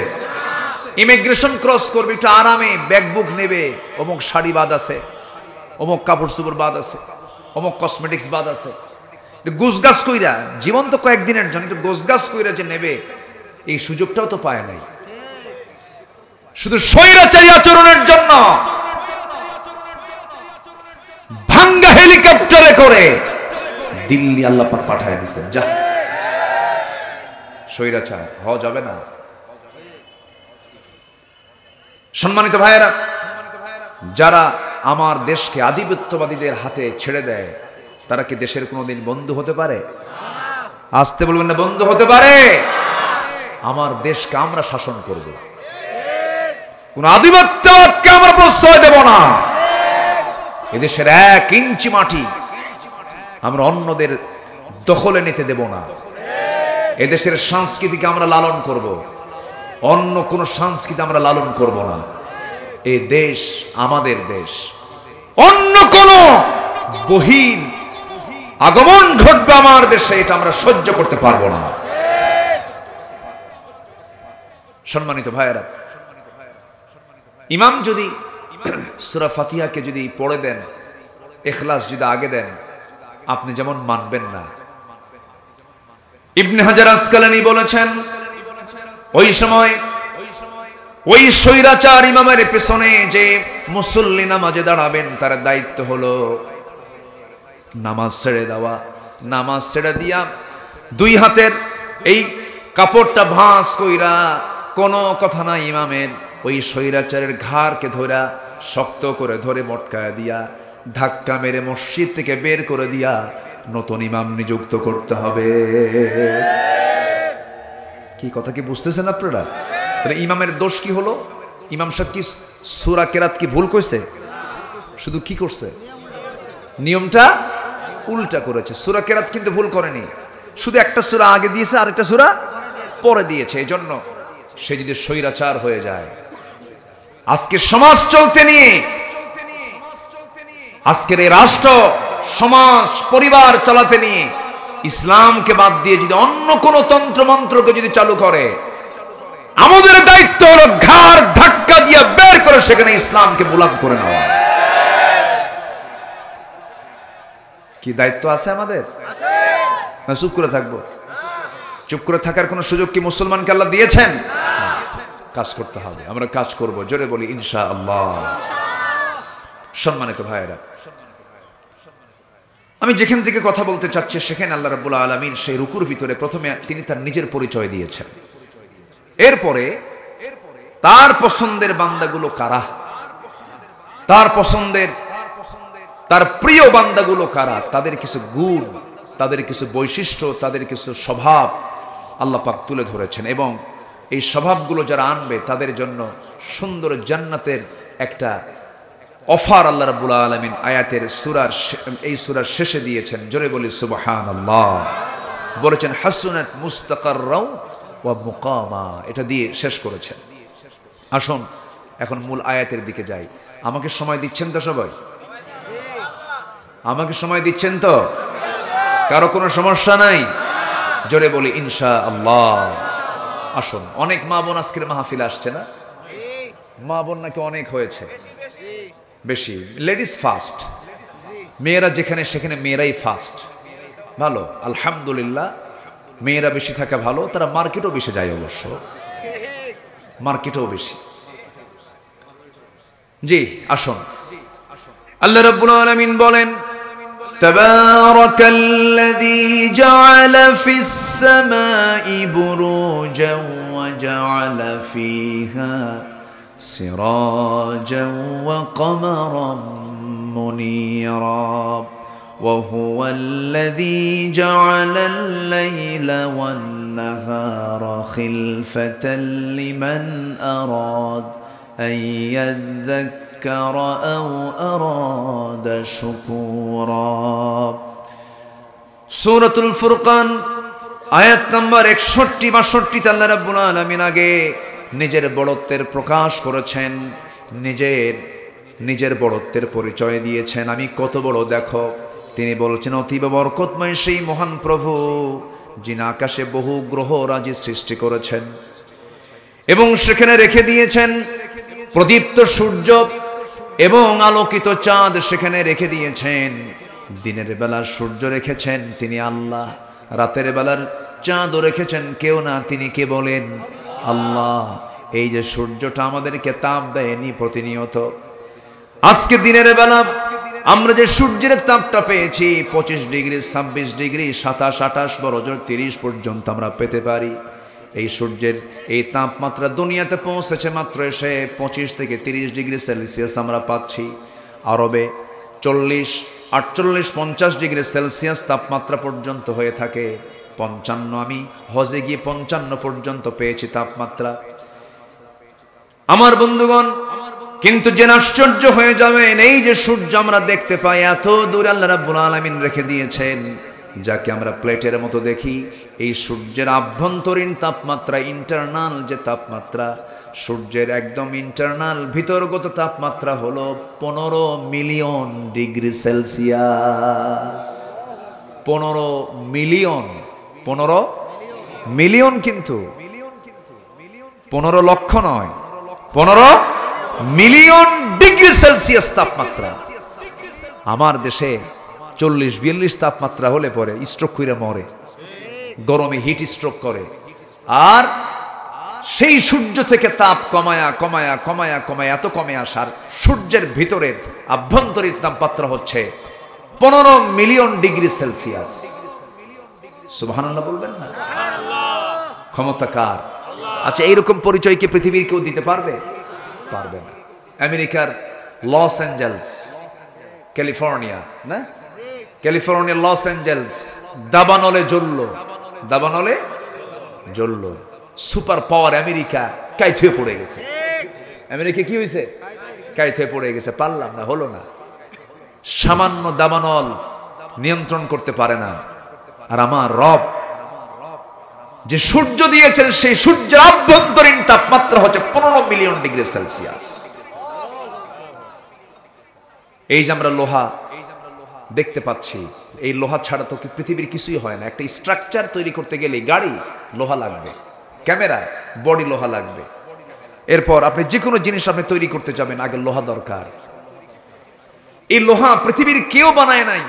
ইমিগ্রেশন ক্রস করবে, একটু আরামে ব্যাগ বুক নেবে, অমুক শাড়ি বাদ আছে, অমুক কাপড় চোপড় বাদ আছে, অমুক কসমেটিক্স বাদ আছে, গোছগাছ কইরা জীবন তো কয়েকদিনের জন্য, একটু গোছগাছ কইরা যে নেবে, এই সুযোগটাও তো পায় নাই। শুধু স্বৈরাচারী আচরণের জন্য ভাঙ্গা হেলিকপ্টারে করে দিল্লি আল্লাহ পাক পাঠায় দিয়েছেন। যা, স্বৈরাচার হওয়া যাবে না। সম্মানিত ভাইয়েরা, যারা আমার দেশকে আধিপত্যবাদীদের হাতে ছেড়ে দেয়, তারা কি দেশের কোনোদিন বন্ধু হতে পারে? আসতে বলবেন না, বন্ধু হতে পারে? আমার দেশকে আমরা শাসন করব, কোন আধিপত্যবাদকে আমরা প্রশ্রয় দেব না। এদেশের 1 ইঞ্চি মাটি আমরা অন্যদের দখলে নিতে দেব না। এদেশের সংস্কৃতিকে আমরা লালন করব, অন্য কোন সংস্কৃতি আমরা লালন করব না। এই দেশ আমাদের দেশ, অন্য কোন বহির আগমন ঘটবে আমার দেশে, এটা আমরা সহ্য করতে পারবো না। সম্মানিত ভাইয়েরা, ইমাম যদি সূরা ফাতিহাকে যদি পড়ে দেন, ইখলাস যদি আগে দেন, আপনি যেমন মানবেন না। ইবনে হাজার আসকালানী বলেছেন, ওই সময় ওই স্বৈরাচার ইমামের পেছনে যে মুসল্লি নামাজে দাঁড়াবেন, তার দায়িত্ব হলো নামাজ ছেড়ে দেওয়া। নামাজ ছেড়ে দিয়া 2 হাতের এই কাপড়টা ভাঁজ কইরা, কোনো কথা নাই ইমামের, ওই স্বৈরাচারের ঘাড়কে ধরা শক্ত করে ধরে মটকায় দিয়া, ধাক্কা মেরে মসজিদ থেকে বের করে দিয়া নতুন ইমাম নিযুক্ত করতে হবে। কি কথা কি বুঝতেছেন আপনারা? তাহলে ইমামের দোষ কি হলো? ইমাম সাহেব কি সূরা কেরাত কি ভুল কইছে? শুধু কি করছে? নিয়মটা উল্টা করেছে। সূরা কেরাত কিন্তু ভুল করেনি, শুধু একটা সূরা আগে দিয়েছে আর একটা সূরা পরে দিয়েছে। এজন্য সে যদি স্বৈরাচার হয়ে যায়, আজকে সমাজ চলতে নিয়ে, আজকের এই রাষ্ট্র সমাজ পরিবার চালাতে নিয়ে ইসলামকে বাদ দিয়ে যদি অন্য কোন তন্ত্র মন্ত্রকে যদি চালু করে, আমাদের দায়িত্ব হলো ঘাড় ধাক্কা দিয়ে বের করে সেখানে ইসলামকে বুলাদ করে নেওয়া। কি দায়িত্ব আছে আমাদের? না চুপ করে থাকবো? চুপ করে থাকার কোন সুযোগ কি মুসলমানকে আল্লাহ দিয়েছেন? কাজ করতে হবে, আমরা কাজ করব, জোরে বলি ইনশাআল্লাহ। সম্মানিত ভাইয়েরা, আমি যেখান থেকে কথা বলতে চাচ্ছি সেখানে আল্লাহ রাব্বুল আলামিন সেই রুকুর ভিতরে প্রথমে তিনি তার নিজের পরিচয় দিয়েছেন। এরপরে তার পছন্দের বান্দাগুলো কারা, তার পছন্দের, তার প্রিয় বান্দাগুলো কারা, তাদের কিছু গুণ, তাদের কিছু বৈশিষ্ট্য, তাদের কিছু স্বভাব আল্লাহ পাক তুলে ধরেছেন। এবং এই স্বভাবগুলো যারা আনবে তাদের জন্য সুন্দর জান্নাতের একটা অফার আল্লাহ রাব্বুল আলামিন আয়াতের এই সূরার শেষে দিয়েছেন। জোরে বলি সুবহানাল্লাহ। বলেছেন হাসুনাত মুস্তাকাররাও ওয়া মুকামা, এটা দিয়ে শেষ করেছেন। আসুন এখন মূল আয়াতের দিকে যাই। আমাকে সময় দিচ্ছেন তো সবাই? আমাকে সময় দিচ্ছেন তো? কারো কোনো সমস্যা নাই? জোরে বলি ইনশাআল্লাহ। আসুন, অনেক মা বোন আজকের মাহফিলে আসছে না? মা বোন নাকি অনেক হয়েছে? বেশি। লেডিস ফার্স্ট, মেয়েরা যেখানে সেখানে মেয়েরাই ফার্স্ট। ভালো, আলহামদুলিল্লাহ। মেয়েরা বেশি থাকা ভালো, তারা মার্কেটও বেশি যায়, অবশ্য মার্কেটও বেশি। জি আসুন, আল্লাহ রাব্বুল আলামিন বলেন, তাবারাকাল্লাযী জাআলা ফিস সামাই বুরুজান ওয়া জাআলা ফিহা সিরাজান ওয়া কমারান মুনীরা ওয়া হুয়াল্লাযী জাআলাল লাইলা ওয়ান নাহারা খিলফাতান লিমান আরাদ أن يذكر أو أراد شكورا সূরাতুল ফুরকান আয়াত নম্বর 61-62 আল্লাহ রাব্বুল আলামিন আগে নিজের বড়ত্বের প্রকাশ করেছেন, নিজের বড়ত্বের পরিচয় দিয়েছেন। আমি কত বড় দেখো। তিনি বলছেন অতীব বরকতময় সেই মহান প্রভু যিনি আকাশে বহু গ্রহ রাজি সৃষ্টি করেছেন এবং সেখানে রেখে দিয়েছেন প্রদীপ্ত সূর্য এবং আলোকিত চাঁদ, সেখানে রেখে দিয়েছেন। দিনের বেলা সূর্য রেখেছেন তিনি আল্লাহ, রাতের বেলার চাঁদও রেখেছেন কেউ না, তিনি কে বলেন? আল্লাহ। এই যে সূর্যটা আমাদেরকে তাপ দেয়নি প্রতিনিয়ত, আজকে দিনের বেলা আমরা যে সূর্যের তাপটা পেয়েছি 25 ডিগ্রি, 26 ডিগ্রি, 27, 28, বড়জোর 30 পর্যন্ত আমরা পেতে পারি। এই সূর্যের এই তাপমাত্রা দুনিয়াতে পৌঁছেছে মাত্র এসে 25 থেকে 30 ডিগ্রি সেলসিয়াস আমরা পাচ্ছি। আরবে 40, 48, 50 ডিগ্রি সেলসিয়াস তাপমাত্রা পর্যন্ত হয়ে থাকে। 55, আমি হজে গিয়ে 55 পর্যন্ত পেয়েছি তাপমাত্রা। আমার বন্ধুগণ, কিন্তু যে আশ্চর্য হয়ে যাবেন, এই যে সূর্য আমরা দেখতে পাই এত দূরে আল্লাহ রাব্বুল আলামিন রেখে দিয়েছেন, যাকে আমরা প্লেটের মতো দেখি, এই সূর্যের আভ্যন্তরীণ তাপমাত্রা, ইন্টারনাল যে তাপমাত্রা, সূর্যের একদম ইন্টারনাল ভিতরগত তাপমাত্রা হলো 15 million degree Celsius. 15 million, 15 million, কিন্তু 15 লক্ষ নয়, 15 মিলিয়ন ডিগ্রি সেলসিয়াস তাপমাত্রা। আমার দেশে 40-42 তাপমাত্রা হলে পরে স্ট্রোক করে মরে, গরমে হিট স্ট্রোক করে। আর সেই সূর্য থেকে তাপ কমায়া কমায়া কমায়া কমায়া এত কমে আসার, সূর্যের ভিতরের আভ্যন্তরীণ তাপমাত্রা হচ্ছে 15 মিলিয়ন ডিগ্রি সেলসিয়াস। সুবহানাল্লাহ বলবেন না? ক্ষমতা কার? আচ্ছা, এইরকম পরিচয় কি পৃথিবীর কেউ দিতে পারবে? পারবে না। আমেরিকার লস অ্যাঞ্জেলস, ক্যালিফোর্নিয়া, না ক্যালিফোর্নিয়া লস অ্যাঞ্জেলস দাবানলে জ্বলল। সুপার পাওয়ার আমেরিকা কাইট হয়ে পড়ে গেছে। আমেরিকা কি হয়েছে? কাইট হয়ে পড়ে গেছে। পারলাম না, হলো না। সামান্য দাবানল নিয়ন্ত্রণ করতে পারে না। আর আমার রব যে সূর্য দিয়েছেন, সেই সূর্যের আভ্যন্তরীণ তাপমাত্রা হচ্ছে 15 মিলিয়ন ডিগ্রি সেলসিয়াস। এই যে আমরা লোহা দেখতে পাচ্ছি, এই লোহা ছাড়া তো পৃথিবীর কিছুই হয় না। একটা স্ট্রাকচার তৈরি করতে গেলে গাড়ি লোহা লাগবে, ক্যামেরা বডি লোহা লাগবে। এরপর আপনি যে কোনো জিনিস আপনি তৈরি করতে যাবেন, আগে লোহা দরকার। এই লোহা পৃথিবীর কেউ বানায় নাই।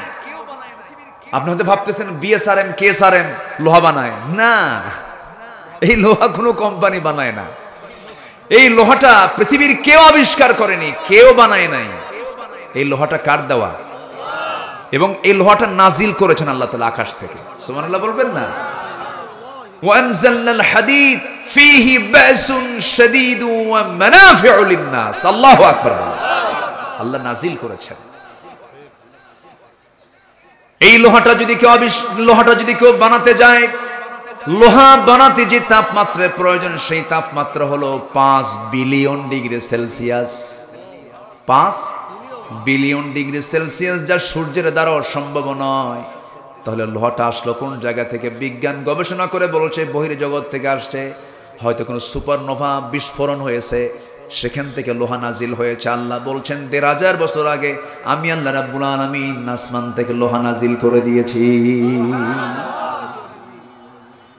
আপনি হয়তো ভাবতেছেন বিএসআরএম, কেএসআরএম লোহা বানায় না। এই লোহা কোনো কোম্পানি বানায় না। এই লোহাটা পৃথিবীর কেউ আবিষ্কার করেনি, কেউ বানায় নাই। এই লোহাটা কার দেওয়া? এবং এই লোহাটা নাজিল করেছেন আল্লাহ তাআলা আকাশ থেকে। সুবহানাল্লাহ বলবেন না? ওয়ানজালনাল হাদিদ ফীহি বাসুন শাদীদু ওয়া মানাফিউ লিন-নাস। আল্লাহু আকবার। আল্লাহ নাজিল করেছেন। এই লোহাটা যদি কেউ বানাতে যায়, লোহা বানাতে যে তাপমাত্রার প্রয়োজন, সেই তাপমাত্রা হলো 5 billion degree Celsius. 5 billion degree Celsius, যা সূর্যের দ্বারা অসম্ভব নয়। তাহলে লোহাটা আসলো কোন জায়গা থেকে? বিজ্ঞান গবেষণা করে বলছে বহির্জগৎ থেকে আসছে। হয়তো কোনো সুপারনোভা বিস্ফোরণ হয়েছে, সেখান থেকে লোহা নাজিল হয়েছে। আল্লাহ বলছেন 1500 বছর আগে আমি আল্লাহ রাব্বুল আলামিন আসমান থেকে লোহা নাজিল করে দিয়েছি।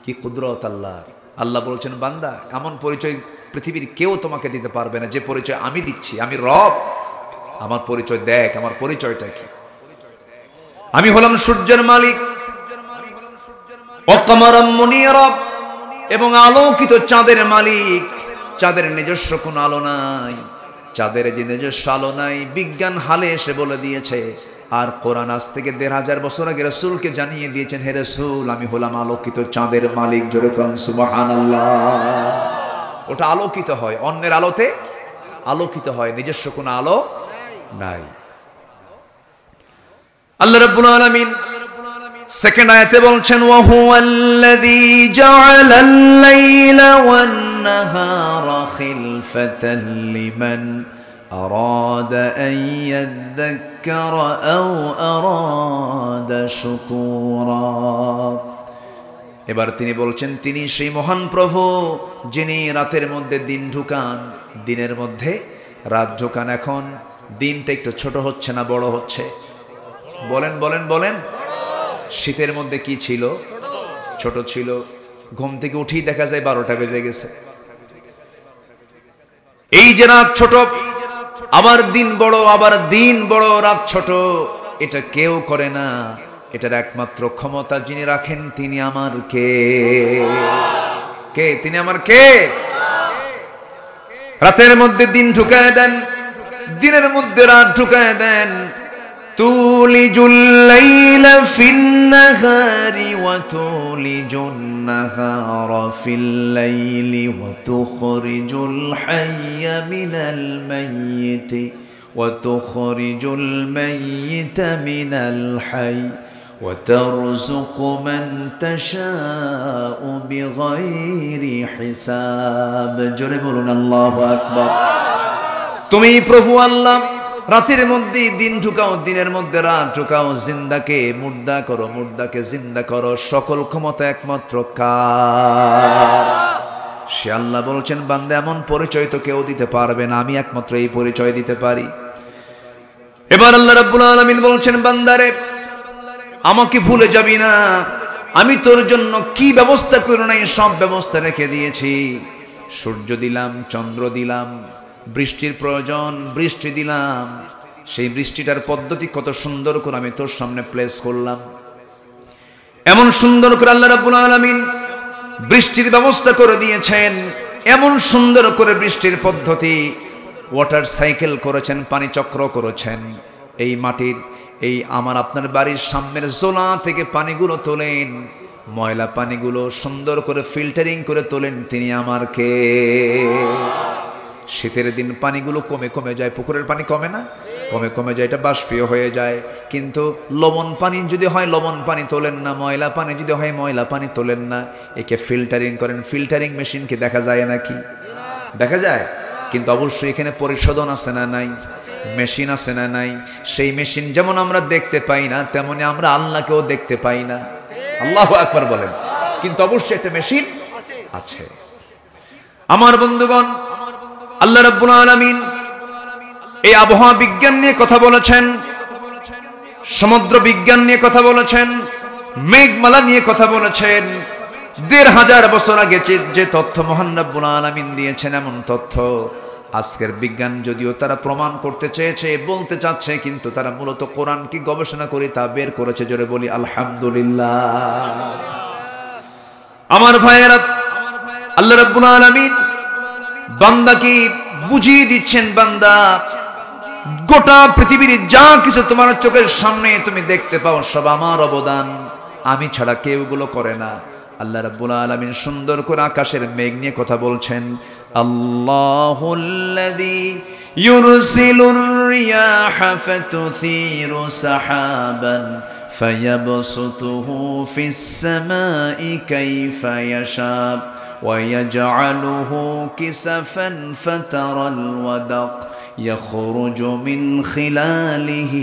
কি কুদরত আল্লাহ! আল্লাহ বলছেন, বান্দা, এমন পরিচয় পৃথিবীর কেউ তোমাকে দিতে পারবে না যে পরিচয় আমি দিচ্ছি। আমি রব, আমার পরিচয় দেখ। আমার পরিচয়টা কি? আমি হলাম সূর্যের মালিক, ওয়াকামারাম মুনিরা, এবং আলোকিত চাঁদের মালিক। চাঁদের নিজস্ব কোনো আলো নাই। চাঁদের যে নিজস্ব আলো নাই, বিজ্ঞান হালে এসে বলে দিয়েছে। আর কোরআন আজ থেকে 1500 বছর আগে রাসূলকে জানিয়ে দিয়েছেন, হে রাসূল, আমি হলাম আলোকিত চাঁদের মালিক। জোরে কোন সুবহানাল্লাহ। ওটা আলোকিত হয়, অন্যের আলোতে আলোকিত হয়, নিজস্ব কোনো আলো নাই। আল্লাহ রাব্বুল আলামিন সেকেন্ড আয়াতে বলছেন, ওয়া হুয়াল্লাযী জাআলাল লাইলা ওয়ান النهار خلفة لمن أراد أن يذكر أو أراد شكورا এবার তিনি বলছেন তিনি সেই মহান প্রভু যিনি রাতের মধ্যে দিন ঢুকান দিনের মধ্যে রাত ঢুকান এখন দিনটা একটু ছোট হচ্ছে না বড় হচ্ছে বলেন বলেন বলেন শীতের মধ্যে কি ছিল ছোট ছিল ঘুম থেকে উঠি দেখা যায় 12টা বেজে গেছে এই যে রাত ছোট আবার দিন বড় আবার দিন বড় রাত ছোট এটা কেউ করে না এটার একমাত্র ক্ষমতা যিনি রাখেন তিনি আমার কে তিনি আমার কে রাতের মধ্যে দিন ঢুকায় দেন দিনের মধ্যে রাত ঢুকায় দেন তুলিজুল লাইলা ফিন নাহারি ওয়া তুলিজুন নাহারা ফিল লাইলি ওয়া তুখরিজুল হাইয়া মিনাল মাইয়িতি ওয়া তুখরিজুল মাইয়িতা মিনাল হাইয়্যি وترزق من تشاء بغير حساب জোরে বলুন আল্লাহু আকবার তুমি প্রভু আল্লাহ রাতের মধ্যে দিন ঢুকাও দিনের মধ্যে রাত ঢুকাও জিন্দাকে মুর্দা করো মুর্দাকে জিন্দা করো সকল ক্ষমতা একমাত্র কার সে আল্লাহ বলছেন বান্দা এমন পরিচয় তো কেউ দিতে পারবে না আমি একমাত্র এই পরিচয় দিতে পারি এবার আল্লাহ রাব্বুল আলামিন বলছেন বান্দারে আমাকে ভুলে যাবি না আমি তোর জন্য কি ব্যবস্থা করে নাই সব ব্যবস্থা রেখে দিয়েছি সূর্য দিলাম চন্দ্র দিলাম বৃষ্টির প্রয়োজন বৃষ্টি দিলাম সেই বৃষ্টিটার পদ্ধতি কত সুন্দর করে আমি তোর সামনে প্লেস করলাম এমন সুন্দর করে আল্লাহ রাব্বুল আলামিন বৃষ্টির ব্যবস্থা করে দিয়েছেন এমন সুন্দর করে বৃষ্টির পদ্ধতি ওয়াটার সাইকেল করেছেন পানি চক্র করেছেন এই মাটির এই আমার আপনার বাড়ির সামনের জোলা থেকে পানিগুলো তোলেন ময়লা পানিগুলো সুন্দর করে ফিল্টারিং করে তোলেন তিনি আমার কে শীতের দিন পানিগুলো কমে কমে যায় পুকুরের পানি কমে না কমে কমে যায় এটা বাষ্পীয় হয়ে যায় কিন্তু লবণ পানি যদি হয় লবণ পানি তোলেন না ময়লা পানি যদি হয় ময়লা পানি তোলেন না একে ফিল্টারিং করেন ফিল্টারিং মেশিন কি দেখা যায় নাকি দেখা যায় কিন্তু অবশ্যই এখানে পরিশোধন আছে না নাই মেশিন আছে না নাই সেই মেশিন যেমন আমরা দেখতে পাই না তেমনি আমরা আল্লাহকেও দেখতে পাই না আল্লাহু আকবার বলেন কিন্তু অবশ্যই একটা মেশিন আছে আমার বন্ধুগণ আল্লাহ রাব্বুল আলামিন এই আবহাওয়া বিজ্ঞান নিয়ে কথা বলেছেন সমুদ্র বিজ্ঞান নিয়ে কথা বলেছেন মেঘমালা নিয়ে কথা বলেছেন ১৫০০ বছর আগে যে তথ্য মহান রাব্বুল আলামিন দিয়েছেন এমন তথ্য আজকের বিজ্ঞান যদিও তারা প্রমাণ করতে চেয়েছে বলতে চাচ্ছে কিন্তু তারা মূলত কোরআন কি গবেষণা করে তা বের করেছে জোরে বলি আলহামদুলিল্লাহ আমার ভাইয়েরা আল্লাহ রাব্বুল আলামিন বান্দাকে বুঝিয়ে দিচ্ছেন বান্দা গোটা পৃথিবীর যা কিছু তোমার চোখের সামনে তুমি দেখতে পাও সব আমার অবদান আমি ছাড়া কেউ এগুলো করে না আল্লাহ রাব্বুল আলামিন সুন্দর করে আকাশের মেঘ নিয়ে কথা বলছেন আল্লাহুল্লাযী ইউরসিলুর রিয়াহা ফাতুসিরু সাহাবান ফায়াবসুতুহু ফিস সামাই কাইফা ইয়াশা ويجعله كسفا فترى الودق يخرج من خلاله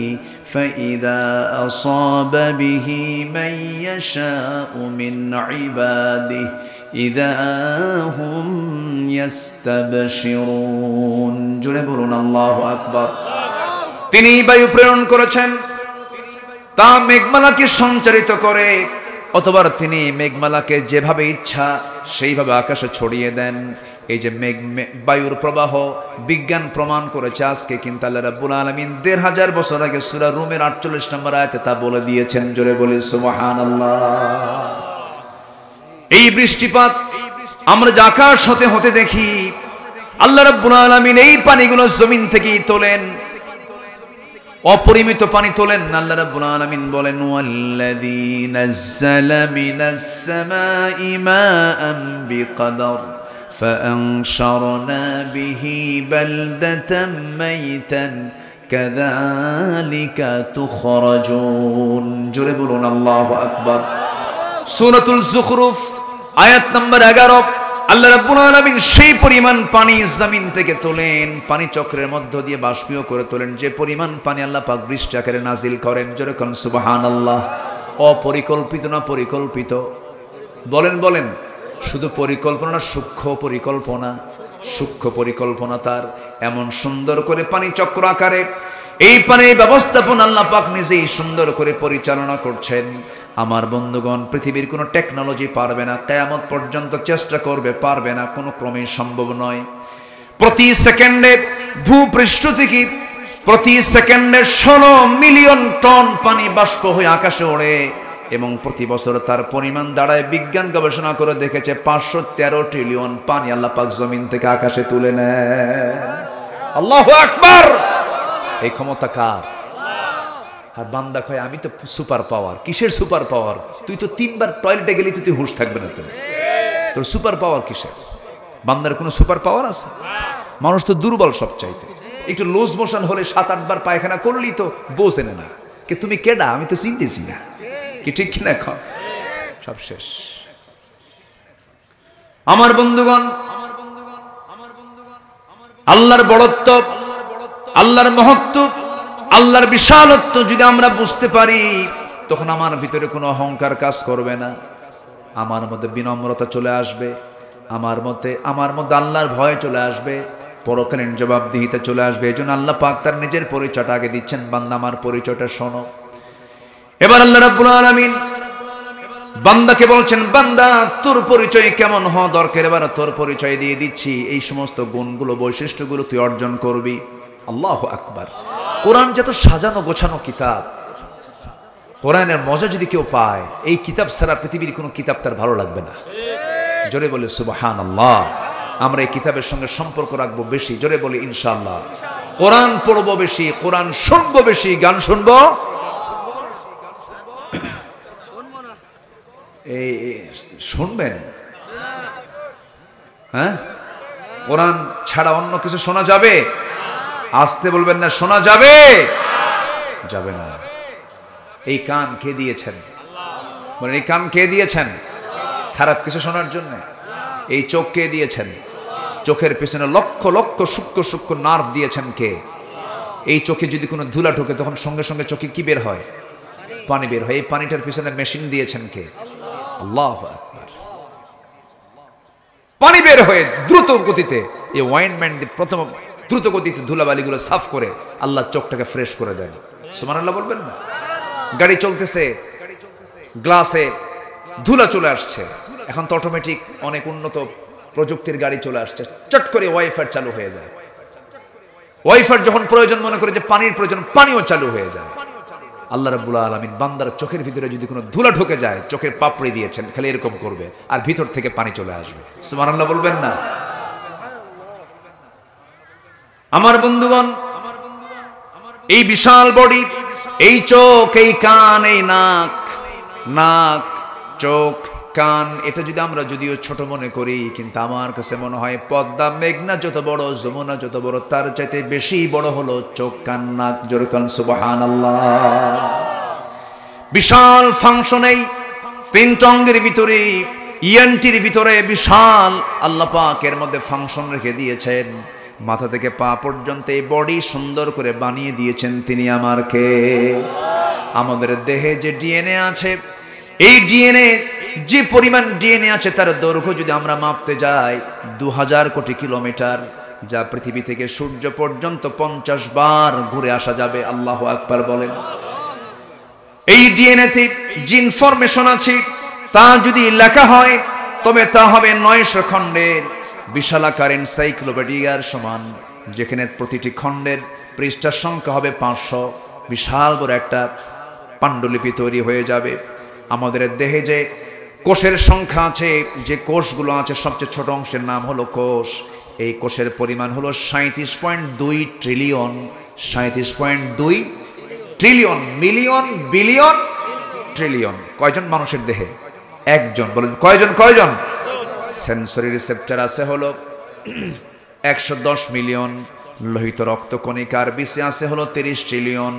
فإذا أصاب به من يشاء من عباده إذا هم يستبشرون جنبرون الله أكبر তিনি বায়ু প্রেরণ করেছেন তা মেঘমালাকে সঞ্চারিত করে অথবা তিনি মেঘমালাকে যেভাবে ইচ্ছা সেইভাবে আকাশে ছড়িয়ে দেন এই যে বায়ুর প্রবাহ বিজ্ঞান প্রমাণ করেছে আজকে কিন্তু আল্লাহ রাব্বুল আলামিন ১৫০০ বছর আগে সূরা রুমের ৪৮ নম্বর আয়াতে তা বলে দিয়েছেন জোরে বলি সুবহানাল্লাহ এই বৃষ্টিপাত আমরা যে আকাশ হতে হতে দেখি আল্লাহ রাব্বুল আলামিন এই পানিগুলো জমিন থেকেই তোলেন অপরিমিত পানি তোলেন আল্লাহ রাব্বুল আলামিন বলেন ওয়াল্লাযী নাযালা মিনাস সামাই মাআন বিকদর ফাআনশারনা বিহি বালদাতাম মাইতান কাযালিকা তুখরাজুন জোরে বলুন আল্লাহু আকবার সূরাতুল যুখরুফ আয়াত নম্বর 11 আল্লাহ রাব্বুল আলামিন সেই পরিমাণ পানি জমিন থেকে তোলেন, পানি চক্রের মধ্য দিয়ে বাষ্পীয় করে তোলেন, যে পরিমাণ পানি আল্লাহ পাক বৃষ্টি আকারে নাজিল করেন। জোরে কোন সুবহানাল্লাহ। অপরিকল্পিত না পরিকল্পিত? বলেন বলেন। শুধু পরিকল্পনা না, সূক্ষ্ম পরিকল্পনা? সূক্ষ্ম পরিকল্পনা তার। এমন সুন্দর করে পানি চক্র আকারে এই পানির ব্যবস্থাপনা আল্লাহ পাক নিজেই সুন্দর করে পরিচালনা করছেন। আমার বন্ধুগণ, পৃথিবীর কোনো টেকনোলজি পারবে না, কিয়ামত পর্যন্ত চেষ্টা করবে, পারবে না, কোনো ক্রমেই সম্ভব নয়। প্রতি সেকেন্ডে ভূপৃষ্ঠ থেকে প্রতি সেকেন্ডে 16 মিলিয়ন টন পানি বাষ্প হয়ে আকাশে ওড়ে, এবং প্রতি বছর তার পরিমাণ দাঁড়ায়, বিজ্ঞান গবেষণা করে দেখেছে 513 ট্রিলিয়ন পানি আল্লাহ পাক জমিন থেকে আকাশে তুলে নেয়। আল্লাহু আকবার। এই ক্ষমতা কার? আর বান্দা কয় আমি তো সুপার পাওয়ার। কিসের সুপার পাওয়ার? তুই তো 3 বার টয়লেটে গেলি, তুই হুঁশ থাকবে না। তোর সুপার পাওয়ার কিসের? বান্দার কোনো সুপার পাওয়ার আছে? মানুষ তো দুর্বল সবচাইতে। একটু লুজ মোশন হলে 7-8 বার পায়খানা করলি তো বোঝে না কে তুমি কেডা, আমি তো চিনতেছি না। কি ঠিক কিনা? এখন সব শেষ। আমার বন্ধুগণ, আল্লাহর বড়ত্ব, আল্লাহর মহত্ব, আল্লাহর বিশালত্ব যদি আমরা বুঝতে পারি, তখন আমার ভিতরে কোনো অহংকার কাজ করবে না, আমার মধ্যে বিনম্রতা চলে আসবে, আমার মধ্যে আল্লাহর ভয় চলে আসবে, পরকালীন জবাবদিহিতা চলে আসবে। এই জন্য আল্লাহ পাক তার নিজের পরিচয়টা আগে দিচ্ছেন, বান্দা আমার পরিচয়টা শোনো। এবার আল্লাহ রাব্বুল আলামিন বান্দাকে বলছেন, বান্দা তোর পরিচয় কেমন হওয়া দরকার, এবার তোর পরিচয় দিয়ে দিচ্ছি। এই সমস্ত গুণগুলো, বৈশিষ্ট্যগুলো তুই অর্জন করবি। আল্লাহু আকবার। কোরআন যত সাজানো গোছানো কিতাব, কোরআনের মজা যদি কেউ পায়, এই কিতাব ছাড়া পৃথিবীর কোনো কিতাব তার ভালো লাগবে না। জোরে বলে সুবহানাল্লাহ। আমরা এই কিতাবের সঙ্গে সম্পর্ক রাখবো বেশি। জোরে বলি ইনশাআল্লাহ। কোরআন পড়বো বেশি, কোরআন শুনবো বেশি। গান শুনবো? এই শুনবেন? হ্যাঁ, কোরআন ছাড়া অন্য কিছু শোনা যাবে? আসতে বলবেন না, শোনা যাবে? যাবে না। এই কান কে দিয়েছেন? বলেন, এই কান কে দিয়েছেন খারাপ কিছু শোনার জন্য? এই চোখ কে দিয়েছেন? চোখের পেছনে লক্ষ লক্ষ সূক্ষ্ম সূক্ষ্ম নার্ভ দিয়েছেন কে? এই চোখে যদি কোনো ধুলা ঢোকে, তখন সঙ্গে সঙ্গে চোখে কি বের হয়? পানি বের হয়। এই পানিটার পিছনে মেশিন দিয়েছেন কে? আল্লাহু আকবার। পানি বের হয়ে দ্রুত গতিতে, এই ওয়াইনম্যান দিয়ে প্রথম দ্রুত গতিতে ধুলাবালিগুলো সাফ করে আল্লাহ চোখটাকে ফ্রেশ করে দেন। সুবহানাল্লাহ বলবেন না? গাড়ি চলতেছে, গ্লাসে ধুলা চলে আসছে, এখন তো অটোমেটিক অনেক উন্নত প্রযুক্তির গাড়ি চলে আসছে, চট করে ওয়াইফার চালু হয়ে যায়। ওয়াইফার যখন প্রয়োজন মনে করে যে পানির প্রয়োজন, পানিও চালু হয়ে যায়। আল্লাহ রাব্বুল আলামিন বান্দার চোখের ভিতরে যদি কোনো ধুলা ঢুকে যায়, চোখের পাপড়ি দিয়েছেন, খালি এরকম করবে আর ভিতর থেকে পানি চলে আসবে। সুবহানাল্লাহ বলবেন না? আমার বন্ধুগণ, এই বিশাল বডি, এই চোখ, এই কান, এই নাক, চোখ, কান, এটা যদি আমরা যদিও ছোট মনে করি, কিন্তু আমার কাছে মনে হয় পদ্মা মেঘনা যত বড়, যমুনা যত বড়, তার চাইতে বেশি বড় হলো চোখ, কান, নাক। জোরে কান সুবহানাল্লাহ। বিশাল ফাংশন এই 3 অঙ্গের ভিতরে, ইএনটির ভিতরে বিশাল আল্লাহ পাক এর মধ্যে ফাংশন রেখে দিয়েছেন। মাথা থেকে পা পর্যন্ত এই বডি সুন্দর করে বানিয়ে দিয়েছেন তিনি। আমার কে? আমাদের দেহে যে ডিএনএ আছে, এই ডিএনএ, যে পরিমাণ ডিএনএ আছে, তার দৈর্ঘ্য যদি আমরা মাপতে যাই 2000 কোটি কিলোমিটার, যা পৃথিবী থেকে সূর্য পর্যন্ত 50 বার ঘুরে আসা যাবে। আল্লাহু আকবার বলেন। এই ডিএনএতে যে ইনফরমেশন আছে, তা যদি লেখা হয়, তবে তা হবে 900 খণ্ডের বিশালাকার এনসাইক্লোপিডিয়ার সমান, যেখানে প্রতিটি খণ্ডের পৃষ্ঠার সংখ্যা হবে 500। বিশাল বড় একটা পাণ্ডুলিপি তৈরি হয়ে যাবে। আমাদের দেহে যে কোষের সংখ্যা আছে, যে কোষগুলো আছে, সবচেয়ে ছোট অংশের নাম হলো কোষ। এই কোষের পরিমাণ হলো 37.2 trillion. 37.2 trillion, million, billion, trillion. কয়জন মানুষের দেহে? একজন। বলেন কয়জন? সেন্সরি রিসেপ্টর আছে হলো 110 মিলিয়ন। লোহিত রক্তকণিকার বিসি আছে হলো 30 ট্রিলিয়ন।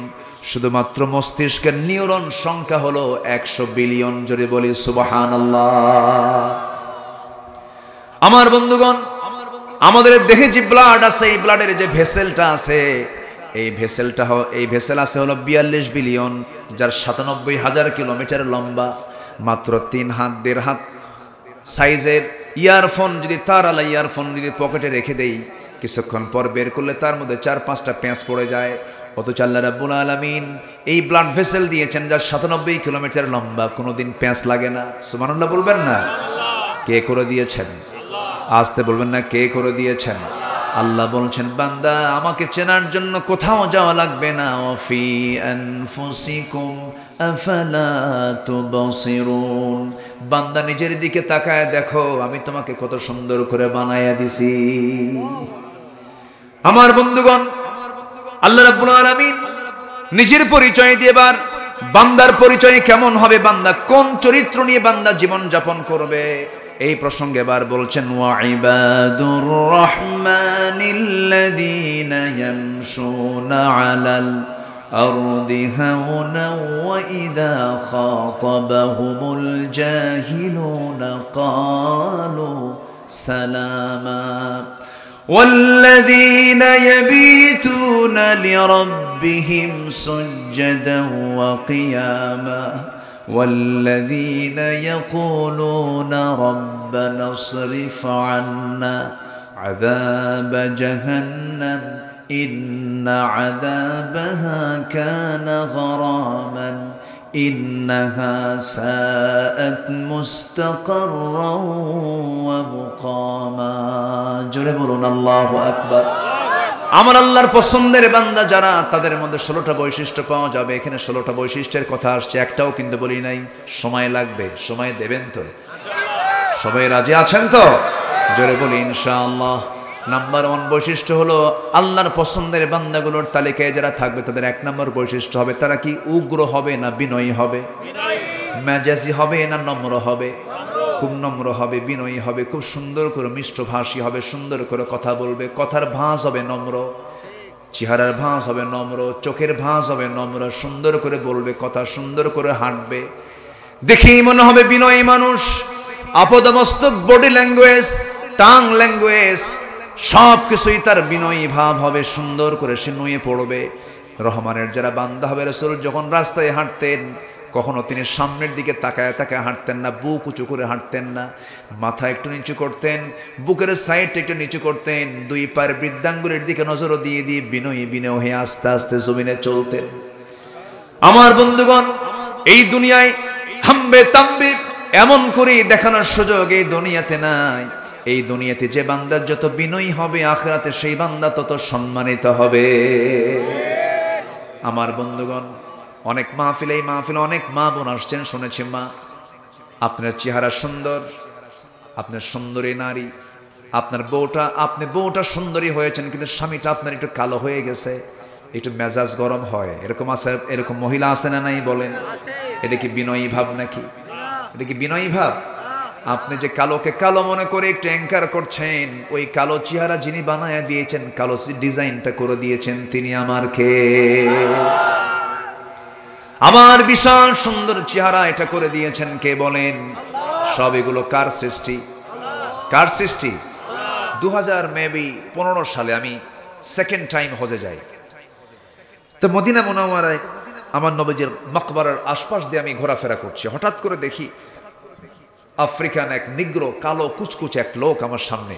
শুধুমাত্র মস্তিষ্কের নিউরন সংখ্যা হলো 100 বিলিয়ন। জোরে বলি সুবহানাল্লাহ। আমার বন্ধুগণ, আমাদের দেহে যে ব্লাড আছে, এই ব্লাডের যে ভেসেলটা আছে, এই ভেসেল আছে হলো 42 বিলিয়ন, যার 97,000 কিলোমিটার লম্বা। মাত্র 3 হাত 1.5 হাত সাইজের ইয়ারফোন যদি তারালা ইয়ারফোন যদি পকেটে রেখে দেই, কিছুক্ষণ পর বের করলে তার মধ্যে 4-5টা পেঁচ পড়ে যায়। অথচ আল্লাহ রাব্বুল আলামিন এই ব্লাড ভেসেল দিয়েছেন যার 97 কিলোমিটার লম্বা, কোনোদিন পেঁচ লাগে না। সুবহানাল্লাহ বলবেন না? কে করে দিয়েছেন? আসতে বলবেন না, কে করে দিয়েছেন? আল্লাহ বলছেন, বান্দা আমাকে চেনার জন্য কোথাও যাওয়া লাগবে না। ওয়াফি আনফুসিকুম আফালা তুবসিরুন, বান্দা নিজের দিকে তাকায় দেখো আমি তোমাকে কত সুন্দর করে বানায়া দিছি। আমার বন্ধুগণ, আল্লাহ রাব্বুল আলামিন নিজের পরিচয় দিয়ে এবার বান্দার পরিচয় কেমন হবে, বান্দা কোন চরিত্র নিয়ে বান্দা জীবন যাপন করবে, এই প্রসঙ্গে এবার বলছেন, ওয়া ইবাদুর রহমানিল্লাযীনা ইয়ামশুনা আলাল আরদি হাওনা ওয়া ইযা খাতাবাহুমুল জাহিলুনা ক্বালু সালামা والذين يبيتون لربهم سجدا وقياما والذين يقولون ربنا اصرف عنا عذاب جهنم إن عذابها كان غراما إنها ساءت مستقرا ومقاما জোরে বলুন আল্লাহু আকবার। আমার আল্লাহর পছন্দের বান্দা যারা, তাদের মধ্যে 16টা বৈশিষ্ট্য পাওয়া যাবে। এখানে 16টা বৈশিষ্ট্যের কথা আসছে, একটাও কিন্তু বলি নাই। সময় লাগবে, সময় দেবেন তো? সবাই রাজি আছেন তো? জোরে বলি ইনশাআল্লাহ। নাম্বার 1 বৈশিষ্ট্য হলো, আল্লাহর পছন্দের বান্দাগুলোর তালিকায় যারা থাকবে তাদের 1 নম্বর বৈশিষ্ট্য হবে, তারা কি উগ্র হবে না বিনয়ী হবে? মেজাজি হবে না নম্র হবে? খুব নম্র হবে, বিনয়ী হবে, খুব সুন্দর করে মিষ্টভাষী হবে, সুন্দর করে কথা বলবে, কথার ভাঁজ হবে নম্র, চেহারার ভাঁজ হবে নম্র, চোখের ভাঁজ হবে নম্র, সুন্দর করে বলবে কথা, সুন্দর করে হাঁটবে, দেখেই মনে হবে বিনয়ী মানুষ। আপদমস্তক বডি ল্যাঙ্গুয়েজ, টাং ল্যাঙ্গুয়েজ সব কিছুই তার বিনয়ী ভাব হবে, সুন্দর করে সে নুয়ে পড়বে। রহমানের যারা বান্দা হবে, রাসূল যখন রাস্তায় হাঁটতেন কখনো তিনি সামনের দিকে তাকায় তাকায় হাঁটতেন না, বুক উঁচু করে হাঁটতেন না, মাথা একটু নিচু করতেন, বুকের সাইডটা একটু নিচু করতেন, 2 পায়ের বৃদ্ধাঙ্গুলের দিকে নজরও দিয়ে দিয়ে বিনয়ী বিনয় হয়ে আস্তে আস্তে জমিনে চলতেন। আমার বন্ধুগণ, এই দুনিয়ায় হাম্বে তাম্বে এমন করে দেখানোর সুযোগ এই দুনিয়াতে নাই। এই দুনিয়াতে যে বান্দা যত বিনয়ী হবে, আখিরাতে সেই বান্দা তত সম্মানিত হবে। আমার বন্ধুগণ, অনেক মাহফিলে অনেক মা বোন আসছেন, শুনেছি মা আপনার চেহারা সুন্দর, আপনার সুন্দরী নারী, আপনার আপনি বউটা সুন্দরী হয়েছেন, কিন্তু স্বামীটা আপনার একটু কালো হয়ে গেছে, একটু মেজাজ গরম হয়, এরকম আছে, এরকম মহিলা আছে না নাই বলেন? এটা কি বিনয়ী ভাব নাকি? এটা কি বিনয়ী ভাব? আপনি যে কালোকে কালো মনে করে একটু অ্যাঙ্কার করছেন, ওই কালো চেহারা যিনি বানায়া দিয়েছেন, কালো ডিজাইনটা করে দিয়েছেন, তিনি আমার কে? আমার বিশাল সুন্দর চেহারা এটা করে দিয়েছেন কে বলেন? সব এগুলো কার সৃষ্টি? কার সৃষ্টি? 2015 সালে আমি সেকেন্ড টাইম হজে যাই। তো মদিনা মুনাওয়ারায় আমার নবীজির মকবরার আশপাশ দিয়ে আমি ঘোরাফেরা করছি, হঠাৎ করে দেখি আফ্রিকান এক নিগ্রো কালো কুচকুচে এক লোক আমার সামনে